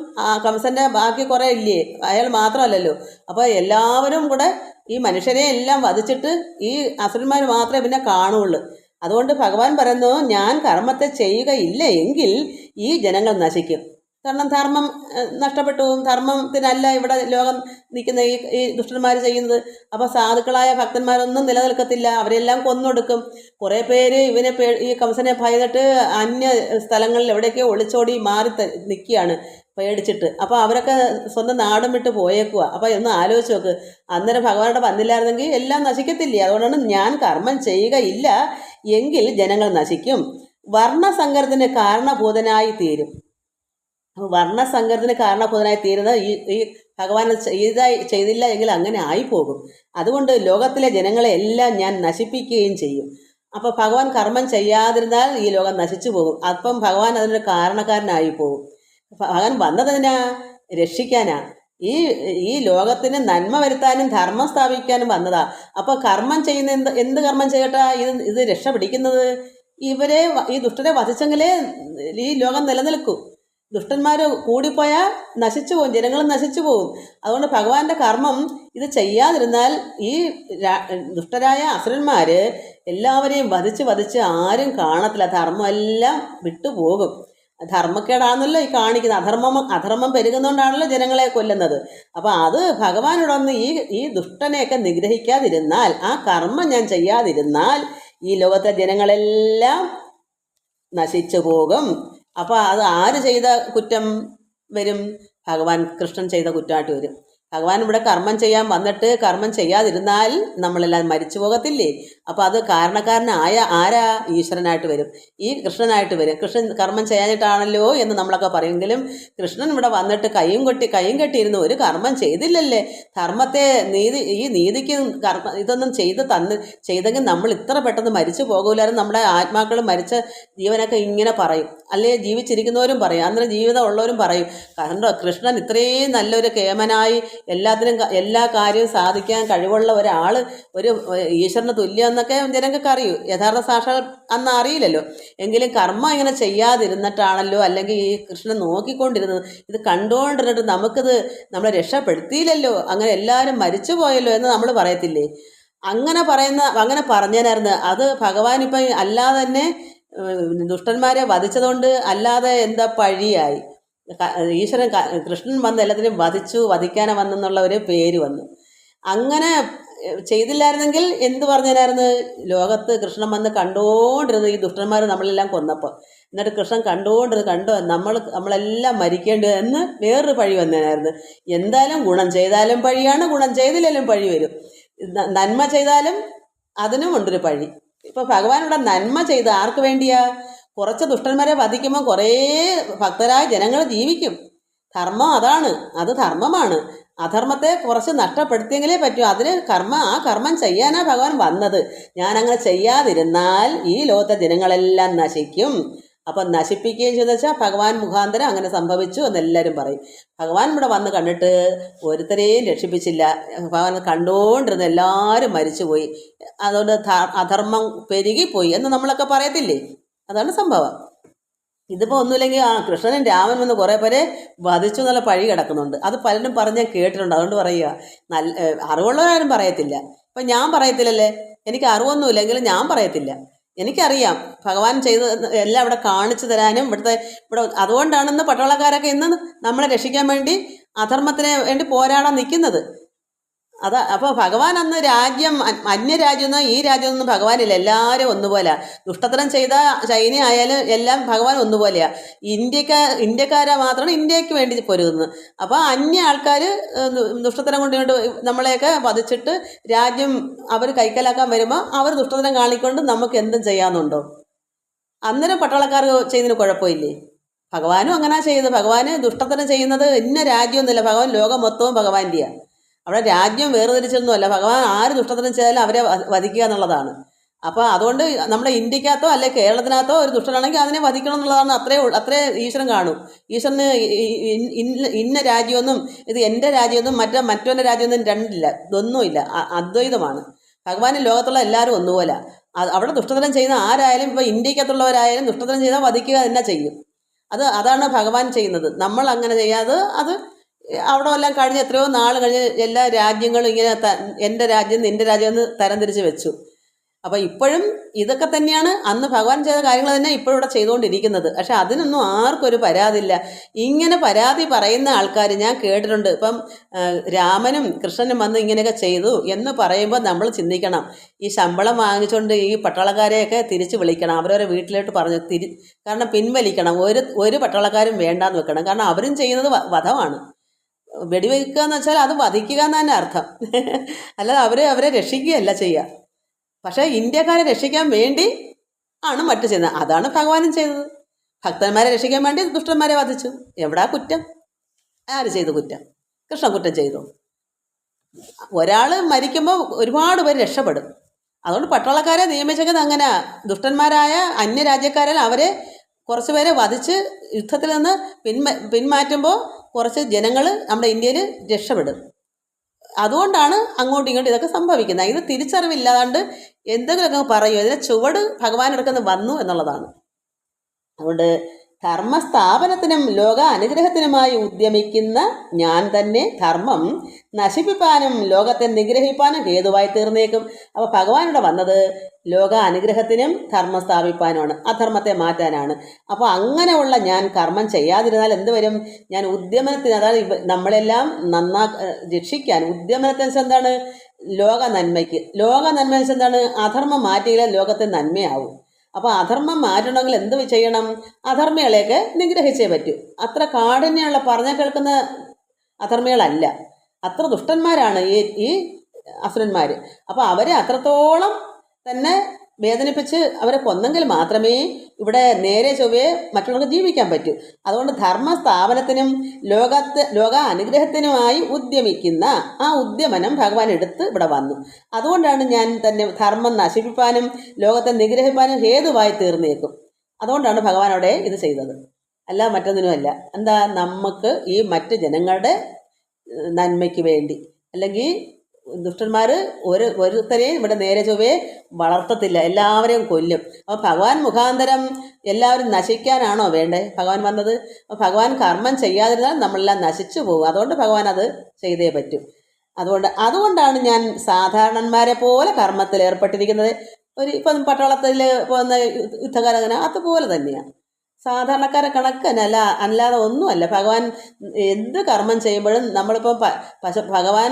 കംസൻ്റെ ബാക്കി കുറേ ഇല്ലേ? അയാൾ മാത്രമല്ലല്ലോ. അപ്പോൾ എല്ലാവരും കൂടെ ഈ മനുഷ്യരെ എല്ലാം വധിച്ചിട്ട് ഈ അസുരന്മാർ മാത്രമേ പിന്നെ കാണുള്ളൂ. അതുകൊണ്ട് ഭഗവാൻ പറയുന്നു, ഞാൻ കർമ്മത്തെ ചെയ്യുകയില്ല എങ്കിൽ ഈ ജനങ്ങൾ നശിക്കും. കാരണം ധർമ്മം നഷ്ടപ്പെട്ടു. ധർമ്മത്തിനല്ല ഇവിടെ ലോകം നിൽക്കുന്ന ഈ ദുഷ്ടന്മാർ ചെയ്യുന്നത്. അപ്പോൾ സാധുക്കളായ ഭക്തന്മാരൊന്നും നിലനിൽക്കത്തില്ല. അവരെല്ലാം കൊന്നൊടുക്കും. കുറേ പേര് ഈ കംസനെ ഭയന്നിട്ട് അന്യ സ്ഥലങ്ങളിൽ എവിടെയൊക്കെയോ ഒളിച്ചോടി മാറി നിൽക്കുകയാണ് പേടിച്ചിട്ട്. അപ്പോൾ അവരൊക്കെ സ്വന്തം നാടും വിട്ട് പോയേക്കുക. അപ്പോൾ ഒന്ന് ആലോചിച്ച് നോക്ക്. അന്നേരം ഭഗവാനോട് വന്നില്ലായിരുന്നെങ്കിൽ എല്ലാം നശിക്കത്തില്ലേ? അതുകൊണ്ടാണ് ഞാൻ കർമ്മം ചെയ്യുകയില്ല എങ്കിൽ ജനങ്ങൾ നശിക്കും. വർണ്ണസങ്കരത്തിന് കാരണഭൂതനായി തീരും. വർണ്ണസങ്കരത്തിന് കാരണഭൂതനായി തീരുന്നത് ഈ ഭഗവാൻ ചെയ്തില്ല എങ്കിൽ അങ്ങനെ ആയിപ്പോകും. അതുകൊണ്ട് ലോകത്തിലെ ജനങ്ങളെ എല്ലാം ഞാൻ നശിപ്പിക്കുകയും ചെയ്യും. അപ്പോൾ ഭഗവാൻ കർമ്മം ചെയ്യാതിരുന്നാൽ ഈ ലോകം നശിച്ചു പോകും. അപ്പം ഭഗവാൻ അതിനൊരു കാരണക്കാരനായി പോകും. ഭഗവാൻ വന്നതിനാ രക്ഷിക്കാനാ. ഈ ലോകത്തിന് നന്മ വരുത്താനും ധർമ്മം സ്ഥാപിക്കാനും വന്നതാ. അപ്പോൾ കർമ്മം ചെയ്യുന്ന എന്ത് കർമ്മം ചെയ്യട്ടാ ഇത് രക്ഷ പിടിക്കുന്നത്? ഈ ദുഷ്ടരെ വധിച്ചെങ്കിലേ ഈ ലോകം നിലനിൽക്കൂ. ദുഷ്ടന്മാർ കൂടിപ്പോയാൽ നശിച്ചു പോകും, ജനങ്ങൾ നശിച്ചു പോകും. അതുകൊണ്ട് ഭഗവാന്റെ കർമ്മം ഇത് ചെയ്യാതിരുന്നാൽ ഈ ദുഷ്ടരായ അസുരന്മാർ എല്ലാവരെയും വധിച്ച് വധിച്ച് ആരും കാണത്തില്ല, ധർമ്മമെല്ലാം വിട്ടുപോകും. ധർമ്മക്കേടാണല്ലോ ഈ കാണിക്കുന്നത്. അധർമ്മം പെരുകുന്നതുകൊണ്ടാണല്ലോ ജനങ്ങളെ കൊല്ലുന്നത്. അപ്പം അത് ഭഗവാനോടൊന്ന് ഈ ദുഷ്ടനെയൊക്കെ നിഗ്രഹിക്കാതിരുന്നാൽ, ആ കർമ്മം ഞാൻ ചെയ്യാതിരുന്നാൽ ഈ ലോകത്തെ ജനങ്ങളെല്ലാം നശിച്ചു പോകും. അപ്പോൾ അത് ആര് ചെയ്ത കുറ്റം വരും? ഭഗവാൻ കൃഷ്ണൻ ചെയ്ത കുറ്റമായിട്ട് വരും. ഭഗവാൻ ഇവിടെ കർമ്മം ചെയ്യാൻ വന്നിട്ട് കർമ്മം ചെയ്യാതിരുന്നാൽ നമ്മളെല്ലാം മരിച്ചു പോകത്തില്ലേ? അപ്പോൾ അത് കാരണക്കാരനായ ആരാ? ഈശ്വരനായിട്ട് വരും, ഈ കൃഷ്ണനായിട്ട് വരും. കൃഷ്ണൻ കർമ്മം ചെയ്യാനിട്ടാണല്ലോ എന്ന് നമ്മളൊക്കെ പറയുമെങ്കിലും കൃഷ്ണൻ ഇവിടെ വന്നിട്ട് കൈയും കെട്ടിയിരുന്ന് ഒരു കർമ്മം ചെയ്തില്ലല്ലേ? ധർമ്മത്തെ ഈ നീതിക്ക് ഇതൊന്നും ചെയ്തെങ്കിൽ നമ്മൾ ഇത്ര പെട്ടെന്ന് മരിച്ചു പോകൂലായിരുന്നു. നമ്മുടെ ആത്മാക്കൾ മരിച്ച ജീവനൊക്കെ ഇങ്ങനെ പറയും, അല്ലേ ജീവിച്ചിരിക്കുന്നവരും പറയും, അന്നേരം ജീവിതം ഉള്ളവരും പറയും, കാരണം കൃഷ്ണൻ ഇത്രയും നല്ലൊരു കേമനായി എല്ലാ കാര്യവും സാധിക്കാൻ കഴിവുള്ള ഒരാൾ, ഒരു ഈശ്വരന് തുല്യം എന്നൊക്കെ ജനങ്ങൾക്ക് അറിയൂ. യഥാർത്ഥ സാക്ഷാൽ അന്ന് അറിയില്ലല്ലോ. എങ്കിലും കർമ്മം ഇങ്ങനെ ചെയ്യാതിരുന്നിട്ടാണല്ലോ, അല്ലെങ്കിൽ ഈ കൃഷ്ണൻ നോക്കിക്കൊണ്ടിരുന്നത്. ഇത് കണ്ടുകൊണ്ടിരുന്നിട്ട് നമുക്കിത് നമ്മളെ രക്ഷപ്പെടുത്തിയില്ലല്ലോ, അങ്ങനെ എല്ലാവരും മരിച്ചു പോയല്ലോ എന്ന് നമ്മൾ പറയത്തില്ലേ? അങ്ങനെ പറഞ്ഞായിരുന്നു. അത് ഭഗവാൻ ഇപ്പം അല്ലാതെ തന്നെ ദുഷ്ടന്മാരെ വധിച്ചതുകൊണ്ട് അല്ലാതെ എന്താ പഴിയായി. ഈശ്വരൻ കൃഷ്ണൻ വന്ന് എല്ലാത്തിനും വധിക്കാനെ വന്നെന്നുള്ള ഒരു പേര് വന്നു. അങ്ങനെ ചെയ്തില്ലായിരുന്നെങ്കിൽ എന്ത് പറഞ്ഞായിരുന്നു? ലോകത്ത് കൃഷ്ണൻ വന്ന് കണ്ടുകൊണ്ടിരുന്നത് ഈ ദുഷ്ടന്മാർ നമ്മളെല്ലാം കൊന്നപ്പോൾ, എന്നിട്ട് കൃഷ്ണൻ കണ്ടോ നമ്മളെല്ലാം മരിക്കേണ്ടത് എന്ന് വേറൊരു പഴി വന്നേനായിരുന്നു. എന്തായാലും ഗുണം ചെയ്താലും പഴിയാണ്, ഗുണം ചെയ്തില്ലെങ്കിലും പഴി വരും. നന്മ ചെയ്താലും അതിനും ഉണ്ടൊരു പഴി. ഇപ്പോൾ ഭഗവാൻ ഇവിടെ നന്മ ചെയ്ത് ആർക്ക് വേണ്ടിയാ? കുറച്ച് ദുഷ്ടന്മാരെ വധിക്കുമ്പോൾ കുറേ ഭക്തരായ ജനങ്ങൾ ജീവിക്കും. ധർമ്മം അതാണ്, അത് ധർമ്മമാണ്. അധർമ്മത്തെ കുറച്ച് നഷ്ടപ്പെടുത്തിയെങ്കിലേ പറ്റൂ. ആ കർമ്മം ചെയ്യാനാണ് ഭഗവാൻ വന്നത്. ഞാനങ്ങനെ ചെയ്യാതിരുന്നാൽ ഈ ലോകത്തെ ജനങ്ങളെല്ലാം നശിക്കും. അപ്പം നശിപ്പിക്കുകയും ചെയ്തെന്ന് വെച്ചാൽ ഭഗവാൻ മുഖാന്തരം അങ്ങനെ സംഭവിച്ചു എന്നെല്ലാവരും പറയും. ഭഗവാൻ ഇവിടെ വന്ന് കണ്ടിട്ട് ഒരുത്തരെയും രക്ഷിപ്പിച്ചില്ല. ഭഗവാൻ കണ്ടുകൊണ്ടിരുന്ന എല്ലാവരും മരിച്ചുപോയി. അതുകൊണ്ട് അധർമ്മം പെരുകിപ്പോയി എന്ന് നമ്മളൊക്കെ പറയത്തില്ലേ? അതാണ് സംഭവം. ഇതിപ്പോൾ ഒന്നുമില്ലെങ്കിൽ കൃഷ്ണനും രാമൻ വന്ന് കുറേ പേരെ വധിച്ചു എന്നുള്ള പഴി കിടക്കുന്നുണ്ട്. അത് പലരും പറഞ്ഞ് ഞാൻ കേട്ടിട്ടുണ്ട്. അതുകൊണ്ട് പറയുക, അറിവുള്ളവരാരും പറയത്തില്ല. ഇപ്പം ഞാൻ പറയത്തില്ലല്ലേ, എനിക്ക് അറിവൊന്നുമില്ല എങ്കിലും ഞാൻ പറയത്തില്ല. എനിക്കറിയാം ഭഗവാൻ ചെയ്ത് എല്ലാം ഇവിടെ കാണിച്ചു തരാനും ഇവിടെ അതുകൊണ്ടാണെന്ന് പട്ടാളക്കാരൊക്കെ ഇന്ന് നമ്മളെ രക്ഷിക്കാൻ വേണ്ടി അധർമ്മത്തിന് വേണ്ടി പോരാടാൻ നിൽക്കുന്നത്. അപ്പോൾ ഭഗവാൻ അന്ന് അന്യരാജ്യമൊന്നും ഈ രാജ്യമൊന്നും ഭഗവാനില്ല, എല്ലാവരും ഒന്നുപോലെ. ദുഷ്ടത്തരം ചെയ്ത ചൈന ആയാലും എല്ലാം ഭഗവാൻ ഒന്നുപോലെയാണ്. ഇന്ത്യക്കാരെ മാത്രമാണ് ഇന്ത്യക്ക് വേണ്ടി പൊരുതുന്നത്. അപ്പോൾ അന്യ ആൾക്കാർ ദുഷ്ടത്തരം കൊണ്ടുകൊണ്ട് നമ്മളെയൊക്കെ വധിച്ചിട്ട് രാജ്യം അവർ കൈക്കലാക്കാൻ വരുമ്പോൾ അവർ ദുഷ്ടത്തരം കാണിക്കൊണ്ട് നമുക്ക് എന്തും ചെയ്യാമെന്നുണ്ടോ? അന്നേരം പട്ടാളക്കാർ ചെയ്യുന്നതിന് കുഴപ്പമില്ലേ? ഭഗവാനും അങ്ങനെ ചെയ്തത്. ഭഗവാന് ദുഷ്ടത്തരം ചെയ്യുന്നത് ഇന്ന രാജ്യമൊന്നുമില്ല, ഭഗവാൻ ലോകം മൊത്തവും ഭഗവാന്റെയാണ്. അവിടെ രാജ്യം വേർതിരിച്ചൊന്നുമല്ല. ഭഗവാൻ ആര് ദുഷ്ടത്തരം ചെയ്താലും അവരെ വധിക്കുക എന്നുള്ളതാണ്. അപ്പോൾ അതുകൊണ്ട് നമ്മുടെ ഇന്ത്യക്കകത്തോ അല്ലെ കേരളത്തിനകത്തോ ഒരു ദുഷ്ടനാണെങ്കിൽ അതിനെ വധിക്കണം എന്നുള്ളതാണ്. അത്രേ ഈശ്വരൻ കാണും. ഈശ്വരന് ഇന്ന രാജ്യമൊന്നും ഇത് എൻ്റെ രാജ്യമൊന്നും മറ്റൊരു രാജ്യമൊന്നും രണ്ടില്ല, ഇതൊന്നുമില്ല, അദ്വൈതമാണ്. ഭഗവാന് ലോകത്തുള്ള എല്ലാവരും ഒന്നുപോലെ. അവിടെ ദുഷ്ടതരം ചെയ്യുന്ന ആരായാലും ഇപ്പോൾ ഇന്ത്യക്കകത്തുള്ളവരായാലും ദുഷ്ടതരം ചെയ്താൽ വധിക്കുക തന്നെ ചെയ്യും. അതാണ് ഭഗവാൻ ചെയ്യുന്നത്. നമ്മൾ അങ്ങനെ ചെയ്യാതെ അത് അവിടെ എല്ലാം കഴിഞ്ഞ് എത്രയോ നാൾ കഴിഞ്ഞ് എല്ലാ രാജ്യങ്ങളും ഇങ്ങനെ എൻ്റെ രാജ്യം നിൻ്റെ രാജ്യം എന്ന് തരംതിരിച്ച് വെച്ചു. അപ്പോൾ ഇപ്പോഴും ഇതൊക്കെ തന്നെയാണ് അന്ന് ഭഗവാൻ ചെയ്ത കാര്യങ്ങൾ തന്നെ ഇപ്പോഴും ഇവിടെ ചെയ്തുകൊണ്ടിരിക്കുന്നത്. പക്ഷെ അതിനൊന്നും ആർക്കും ഒരു പരാതിയില്ല. ഇങ്ങനെ പരാതി പറയുന്ന ആൾക്കാർ ഞാൻ കേട്ടിട്ടുണ്ട്. ഇപ്പം രാമനും കൃഷ്ണനും വന്ന് ഇങ്ങനെയൊക്കെ ചെയ്തു എന്ന് പറയുമ്പോൾ നമ്മൾ ചിന്തിക്കണം, ഈ ശമ്പളം വാങ്ങിച്ചുകൊണ്ട് ഈ പട്ടാളക്കാരെയൊക്കെ തിരിച്ച് വിളിക്കണം, അവരവരെ വീട്ടിലോട്ട് കാരണം പിൻവലിക്കണം. ഒരു പട്ടാളക്കാരും വേണ്ടാന്ന് വെക്കണം. കാരണം അവരും ചെയ്യുന്നത് വധമാണ്. വെടിവെക്കുക എന്ന് വെച്ചാൽ അത് വധിക്കുക എന്ന് തന്നെ അർത്ഥം. അല്ലാതെ അവരെ രക്ഷിക്കുകയല്ല ചെയ്യുക. പക്ഷേ ഇന്ത്യക്കാരെ രക്ഷിക്കാൻ വേണ്ടി ആണ് മറ്റു ചെയ്യുന്നത്. അതാണ് ഭഗവാനും ചെയ്തത്. ഭക്തന്മാരെ രക്ഷിക്കാൻ വേണ്ടി ദുഷ്ടന്മാരെ വധിച്ചു. എവിടാ കുറ്റം? ആര് ചെയ്തു കുറ്റം? കൃഷ്ണൻ കുറ്റം ചെയ്തു. ഒരാൾ മരിക്കുമ്പോൾ ഒരുപാട് പേര് രക്ഷപ്പെടും. അതുകൊണ്ട് പട്ടാളക്കാരെ നിയമിച്ചത് അങ്ങനെ. ദുഷ്ടന്മാരായ അന്യരാജ്യക്കാരാൽ അവരെ കുറച്ച് പേരെ വധിച്ച് യുദ്ധത്തിൽ നിന്ന് പിന്മാറ്റുമ്പോൾ കുറച്ച് ജനങ്ങൾ നമ്മുടെ ഇന്ത്യയിൽ രക്ഷപ്പെടും. അതുകൊണ്ടാണ് അങ്ങോട്ടും ഇങ്ങോട്ടും ഇതൊക്കെ സംഭവിക്കുന്നത്. ഇത് തിരിച്ചറിവില്ലാണ്ട് എന്തെങ്കിലുമൊക്കെ പറയും. ഇതിനെ ചുവട് ഭഗവാൻ എടുക്കുന്ന വന്നു എന്നുള്ളതാണ്. അതുകൊണ്ട് ധർമ്മസ്ഥാപനത്തിനും ലോക അനുഗ്രഹത്തിനുമായി ഉദ്യമിക്കുന്ന ഞാൻ തന്നെ ധർമ്മം നശിപ്പിപ്പാനും ലോകത്തെ നിഗ്രഹിപ്പാനും ഹേതുവായി തീർന്നേക്കും. അപ്പോൾ ഭഗവാനിവിടെ വന്നത് ലോക അനുഗ്രഹത്തിനും ധർമ്മം സ്ഥാപിപ്പാനുമാണ്, അധർമ്മത്തെ മാറ്റാനാണ്. അപ്പോൾ അങ്ങനെയുള്ള ഞാൻ കർമ്മം ചെയ്യാതിരുന്നാൽ എന്ത് വരും? ഞാൻ ഉദ്യമനത്തിന്, അതായത് നമ്മളെല്ലാം രക്ഷിക്കാൻ ഉദ്യമനത്തിന് വെച്ചാൽ എന്താണ്? ലോക നന്മയ്ക്ക്. ലോക നന്മ വെച്ചാൽ എന്താണ്? അധർമ്മം മാറ്റിയാലേ ലോകത്തെ നന്മയാവും. അപ്പോൾ അധർമ്മം മാറ്റണമെങ്കിൽ എന്ത് ചെയ്യണം? അധർമ്മികളെയൊക്കെ നിഗ്രഹിച്ചേ പറ്റൂ. അത്ര കാഠിന്യമുള്ള പറഞ്ഞ കേൾക്കുന്ന അധർമ്മികളല്ല, അത്ര ദുഷ്ടന്മാരാണ് ഈ അസുരന്മാർ. അപ്പോൾ അവരെ അത്രത്തോളം തന്നെ വേദനിപ്പിച്ച് അവരെ കൊന്നെങ്കിൽ മാത്രമേ ഇവിടെ നേരെ ചൊവ്വേ മറ്റുള്ളവർക്ക് ജീവിക്കാൻ പറ്റൂ. അതുകൊണ്ട് ധർമ്മ സ്ഥാപനത്തിനും ലോക അനുഗ്രഹത്തിനുമായി ഉദ്യമിക്കുന്ന ആ ഉദ്യമനം ഭഗവാൻ എടുത്ത് ഇവിടെ വന്നു. അതുകൊണ്ടാണ് ഞാൻ തന്നെ ധർമ്മം നശിപ്പിക്കാനും ലോകത്തെ നിഗ്രഹിപ്പാനും ഹേതുവായി തീർന്നേക്കും. അതുകൊണ്ടാണ് ഭഗവാൻ അവിടെ ഇത് ചെയ്തത്, അല്ല മറ്റൊന്നിനുമല്ല. എന്താ? നമുക്ക് ഈ മറ്റ് ജനങ്ങളുടെ നന്മയ്ക്ക് വേണ്ടി. അല്ലെങ്കിൽ ദുഷ്ടന്മാർ ഒരുത്തരെയും ഇവിടെ നേരെ ചൊവ്വേ വളർത്തത്തില്ല, എല്ലാവരെയും കൊല്ലും. അപ്പോൾ ഭഗവാൻ മുഖാന്തരം എല്ലാവരും നശിക്കാനാണോ വേണ്ടേ ഭഗവാൻ വന്നത്? അപ്പോൾ ഭഗവാൻ കർമ്മം ചെയ്യാതിരുന്നാൽ നമ്മളെല്ലാം നശിച്ചു പോകും. അതുകൊണ്ട് ഭഗവാൻ അത് ചെയ്തേ പറ്റും. അതുകൊണ്ടാണ് ഞാൻ സാധാരണന്മാരെ പോലെ കർമ്മത്തിൽ ഏർപ്പെട്ടിരിക്കുന്നത്. ഇപ്പം പട്ടാളത്തിൽ പോകുന്ന യുദ്ധകാലങ്ങനെ അതുപോലെ തന്നെയാണ്. സാധാരണക്കാരെ കണക്ക് തന്നെ, അല്ലാതെ ഒന്നുമല്ല. ഭഗവാൻ എന്ത് കർമ്മം ചെയ്യുമ്പോഴും നമ്മളിപ്പോൾ ഭഗവാൻ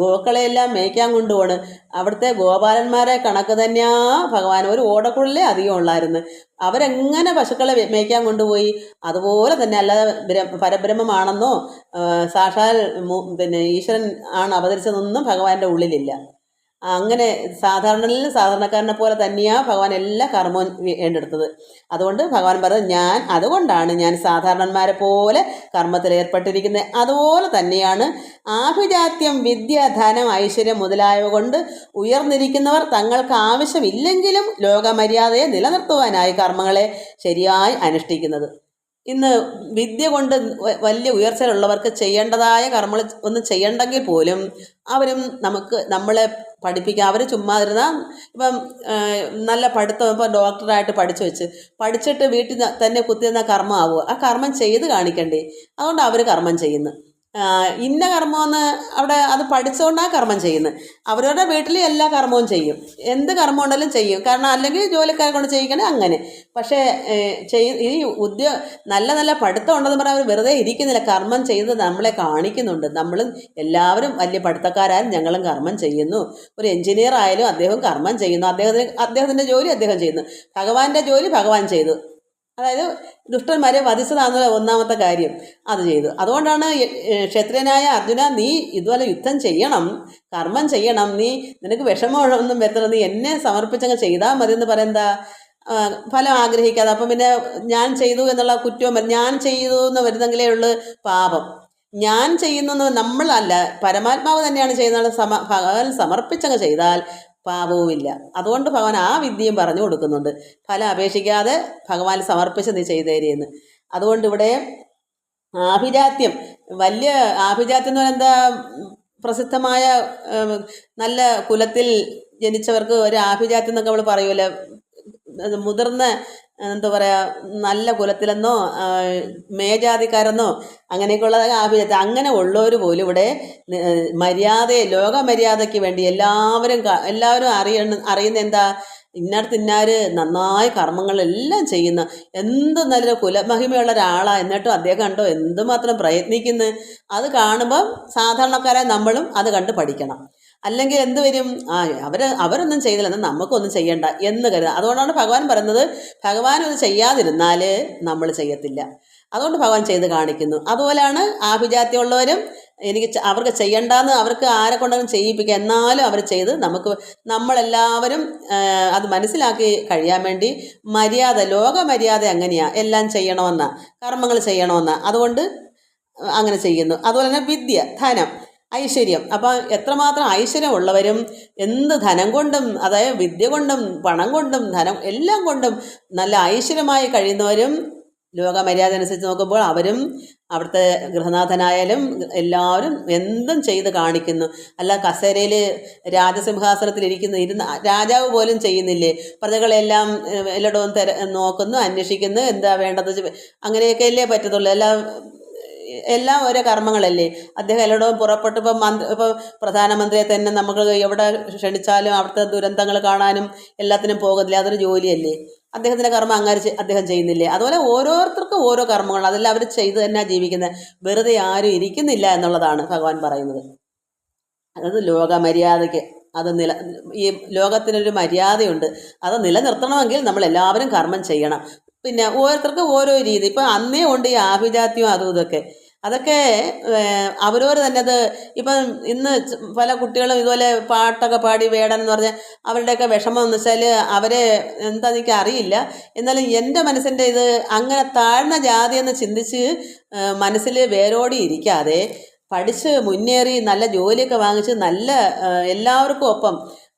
ഗോക്കളെയെല്ലാം മേയ്ക്കാൻ കൊണ്ടുപോണ്, അവിടുത്തെ ഗോപാലന്മാരെ കണക്ക് തന്നെയാ ഭഗവാൻ. ഒരു ഓടക്കുള്ളിലേ അധികം ഉള്ളായിരുന്നു. അവരെങ്ങനെ പശുക്കളെ മേയ്ക്കാൻ കൊണ്ടുപോയി അതുപോലെ തന്നെ. അല്ലാതെ പരബ്രഹ്മമാണെന്നോ സാക്ഷാൽ ഈശ്വരൻ ആണ് അവതരിച്ചതൊന്നും ഭഗവാന്റെ ഉള്ളിലില്ല. അങ്ങനെ സാധാരണക്കാരനെ പോലെ തന്നെയാണ് ഭഗവാൻ എല്ലാ കർമ്മവും വേണ്ടെടുത്തത്. അതുകൊണ്ട് ഭഗവാൻ പറഞ്ഞത് അതുകൊണ്ടാണ് ഞാൻ സാധാരണന്മാരെ പോലെ കർമ്മത്തിൽ ഏർപ്പെട്ടിരിക്കുന്നത്. അതുപോലെ തന്നെയാണ് ആഭിജാത്യം, വിദ്യ, ധനം, ഐശ്വര്യം മുതലായവ കൊണ്ട് ഉയർന്നിരിക്കുന്നവർ തങ്ങൾക്ക് ആവശ്യമില്ലെങ്കിലും ലോകമര്യാദയെ നിലനിർത്തുവാനായി കർമ്മങ്ങളെ ശരിയായി അനുഷ്ഠിക്കുന്നത്. ഇന്ന് വിദ്യ കൊണ്ട് വലിയ ഉയർച്ചയിലുള്ളവർക്ക് ചെയ്യേണ്ടതായ കർമ്മങ്ങൾ ഒന്നും ചെയ്യണ്ടെങ്കിൽ പോലും അവരും നമ്മളെ പഠിപ്പിക്കുക. അവർ ചുമ്മാതിരുന്നാൽ ഇപ്പം നല്ല പഠിത്തം, ഇപ്പം ഡോക്ടറായിട്ട് പഠിച്ചിട്ട് വീട്ടിൽ തന്നെ കുത്തിരുന്ന കർമ്മം ആവുക. ആ കർമ്മം ചെയ്ത് കാണിക്കണ്ടേ? അതുകൊണ്ട് അവർ കർമ്മം ചെയ്യുന്നു. ഇന്ന കർമ്മമെന്ന് അവിടെ അത് പഠിച്ചുകൊണ്ടാണ് കർമ്മം ചെയ്യുന്നത്. അവരവരുടെ വീട്ടിൽ എല്ലാ കർമ്മവും ചെയ്യും, എന്ത് കർമ്മം ഉണ്ടെങ്കിലും ചെയ്യും. കാരണം അല്ലെങ്കിൽ ജോലിക്കാരെ കൊണ്ട് ചെയ്യിക്കണേ അങ്ങനെ. പക്ഷേ ഈ നല്ല നല്ല പഠിത്തം ഉണ്ടെന്ന് പറഞ്ഞാൽ അവർ വെറുതെ ഇരിക്കുന്നില്ല, കർമ്മം ചെയ്ത് നമ്മളെ കാണിക്കുന്നുണ്ട്. നമ്മളും എല്ലാവരും വലിയ പഠിത്തക്കാരായാലും ഞങ്ങളും കർമ്മം ചെയ്യുന്നു. ഒരു എഞ്ചിനീയർ ആയാലും അദ്ദേഹം കർമ്മം ചെയ്യുന്നു, അദ്ദേഹത്തിൻ്റെ ജോലി അദ്ദേഹം ചെയ്യുന്നു, ഭഗവാന്റെ ജോലി ഭഗവാൻ ചെയ്തു. അതായത് ദുഷ്ടന്മാരെ വധിച്ചതാണ് ഒന്നാമത്തെ കാര്യം, അത് ചെയ്തു. അതുകൊണ്ടാണ് ക്ഷത്രിയനായ അർജുന, നീ ഇതുപോലെ യുദ്ധം ചെയ്യണം, കർമ്മം ചെയ്യണം, നിനക്ക് വിഷമമൊന്നും വരുത്തണം, നീ എന്നെ സമർപ്പിച്ചങ്ങ് ചെയ്താൽ മതി എന്ന് പറയുന്നതാ, ഫലം ആഗ്രഹിക്കാതെ. അപ്പം പിന്നെ ഞാൻ ചെയ്തു എന്നുള്ള കുറ്റവും ഞാൻ ചെയ്തു എന്ന് വരുന്നെങ്കിലേ ഉള്ളൂ പാപം. ഞാൻ ചെയ്യുന്നു നമ്മളല്ല, പരമാത്മാവ് തന്നെയാണ് ചെയ്യുന്നത്. ഭഗവാൻ സമർപ്പിച്ചങ്ങ് ചെയ്താൽ പാപവുമില്ല. അതുകൊണ്ട് ഭഗവാൻ ആ വിദ്യയും പറഞ്ഞു കൊടുക്കുന്നുണ്ട്. ഫലം അപേക്ഷിക്കാതെ ഭഗവാൻ സമർപ്പിച്ച് നീ ചെയ്തേരിയെന്ന്. അതുകൊണ്ട് ഇവിടെ ആഭിജാത്യം, വലിയ ആഭിജാത്യം എന്ന് പറയുന്നത് എന്താ? പ്രസിദ്ധമായ നല്ല കുലത്തിൽ ജനിച്ചവർക്ക് ഒരു ആഭിജാത്യം എന്നൊക്കെ നമ്മൾ പറയുമല്ലോ. മുതിർന്ന എന്താ പറയുക, നല്ല കുലത്തിലെന്നോ മേജാതിക്കാരെന്നോ അങ്ങനെയൊക്കെയുള്ള ആഭിജാത്യം. അങ്ങനെ ഉള്ളവർ പോലും ഇവിടെ ലോക മര്യാദയ്ക്ക് വേണ്ടി എല്ലാവരും അറിയുന്ന എന്താ? ഇന്നാര് നന്നായി കർമ്മങ്ങളെല്ലാം ചെയ്യുന്ന എന്ത് നല്ലൊരു കുലമഹിമയുള്ള ഒരാളാണ്. എന്നിട്ടും അദ്ദേഹം കണ്ടോ എന്തുമാത്രം പ്രയത്നിക്കുന്നു. അത് കാണുമ്പം സാധാരണക്കാരായ നമ്മളും അത് കണ്ട് പഠിക്കണം. അല്ലെങ്കിൽ എന്ത് വരും? അവരൊന്നും ചെയ്തില്ല, നമുക്കൊന്നും ചെയ്യണ്ട എന്ന് കരുതാം. അതുകൊണ്ടാണ് ഭഗവാൻ പറയുന്നത്, ഭഗവാൻ ഇത് ചെയ്യാതിരുന്നാൽ നമ്മൾ ചെയ്യത്തില്ല. അതുകൊണ്ട് ഭഗവാൻ ചെയ്ത് കാണിക്കുന്നു. അതുപോലെയാണ് ആഭിജാത്യമുള്ളവരും അവർക്ക് ചെയ്യണ്ടെന്ന് അവർക്ക് ആരെ കൊണ്ടെങ്കിലും ചെയ്യിപ്പിക്കുക, എന്നാലും അവർ ചെയ്ത് നമ്മളെല്ലാവരും അത് മനസ്സിലാക്കി കഴിയാൻ വേണ്ടി ലോക മര്യാദ അങ്ങനെയാണ്, എല്ലാം ചെയ്യണമെന്നാ, കർമ്മങ്ങൾ ചെയ്യണമെന്നാ. അതുകൊണ്ട് അങ്ങനെ ചെയ്യുന്നു. അതുപോലെ തന്നെ വിദ്യ, ധനം, ഐശ്വര്യം. അപ്പം എത്രമാത്രം ഐശ്വര്യമുള്ളവരും എന്ത് ധനം കൊണ്ടും, അതായത് വിദ്യ കൊണ്ടും പണം കൊണ്ടും എല്ലാം കൊണ്ടും നല്ല ഐശ്വര്യമായി കഴിയുന്നവരും ലോകമര്യാദ അനുസരിച്ച് നോക്കുമ്പോൾ അവരും അവിടുത്തെ ഗൃഹനാഥനായാലും എല്ലാവരും എന്തും ചെയ്ത് കാണിക്കുന്നു. അല്ല കസേരയിൽ ഇരുന്ന രാജാവ് പോലും ചെയ്യുന്നില്ലേ? പ്രജകളെല്ലാം എല്ലായിടവും നോക്കുന്നു, അന്വേഷിക്കുന്നു, എന്താ വേണ്ടത് അങ്ങനെയൊക്കെയല്ലേ പറ്റത്തുള്ളൂ. എല്ലാം ഓരോ കർമ്മങ്ങളല്ലേ. അദ്ദേഹം എല്ലായിടവും പുറപ്പെട്ട് ഇപ്പോൾ പ്രധാനമന്ത്രിയെ തന്നെ നമുക്ക് എവിടെ ക്ഷണിച്ചാലും അവിടുത്തെ ദുരന്തങ്ങൾ കാണാനും എല്ലാത്തിനും പോകുന്നില്ല. അതൊരു ജോലിയല്ലേ. അദ്ദേഹത്തിൻ്റെ കർമ്മം അങ്ങനെ അദ്ദേഹം ചെയ്യുന്നില്ലേ? അതുപോലെ ഓരോരുത്തർക്കും ഓരോ കർമ്മങ്ങൾ, അതെല്ലാം അവർ ചെയ്ത് തന്നെ ജീവിക്കുന്നത്. വെറുതെ ആരും ഇരിക്കുന്നില്ല എന്നുള്ളതാണ് ഭഗവാൻ പറയുന്നത്. അതായത് ലോകമര്യാദയ്ക്ക് ഈ ലോകത്തിനൊരു മര്യാദയുണ്ട്. അത് നിലനിർത്തണമെങ്കിൽ നമ്മളെല്ലാവരും കർമ്മം ചെയ്യണം. പിന്നെ ഓരോരുത്തർക്കും ഓരോ രീതി. ഇപ്പം അന്നേ ഉണ്ട് ഈ ആഭിജാത്യവും അതും ഇതൊക്കെ. അതൊക്കെ അവരവർ തന്നെ ഇപ്പം ഇന്ന് പല കുട്ടികളും ഇതുപോലെ പാട്ടൊക്കെ പാടി വേടൻ എന്ന് പറഞ്ഞാൽ അവരുടെയൊക്കെ വിഷമം എന്ന് വെച്ചാൽ അവരെ എന്താണെന്ന് എനിക്ക് അറിയില്ല. എന്നാലും എൻ്റെ മനസ്സിൻ്റെ അങ്ങനെ താഴ്ന്ന ജാതിയെന്ന് ചിന്തിച്ച് മനസ്സിൽ വേരോടി ഇരിക്കാതെ പഠിച്ച് മുന്നേറി നല്ല ജോലിയൊക്കെ വാങ്ങിച്ച് നല്ല എല്ലാവർക്കും ഒപ്പം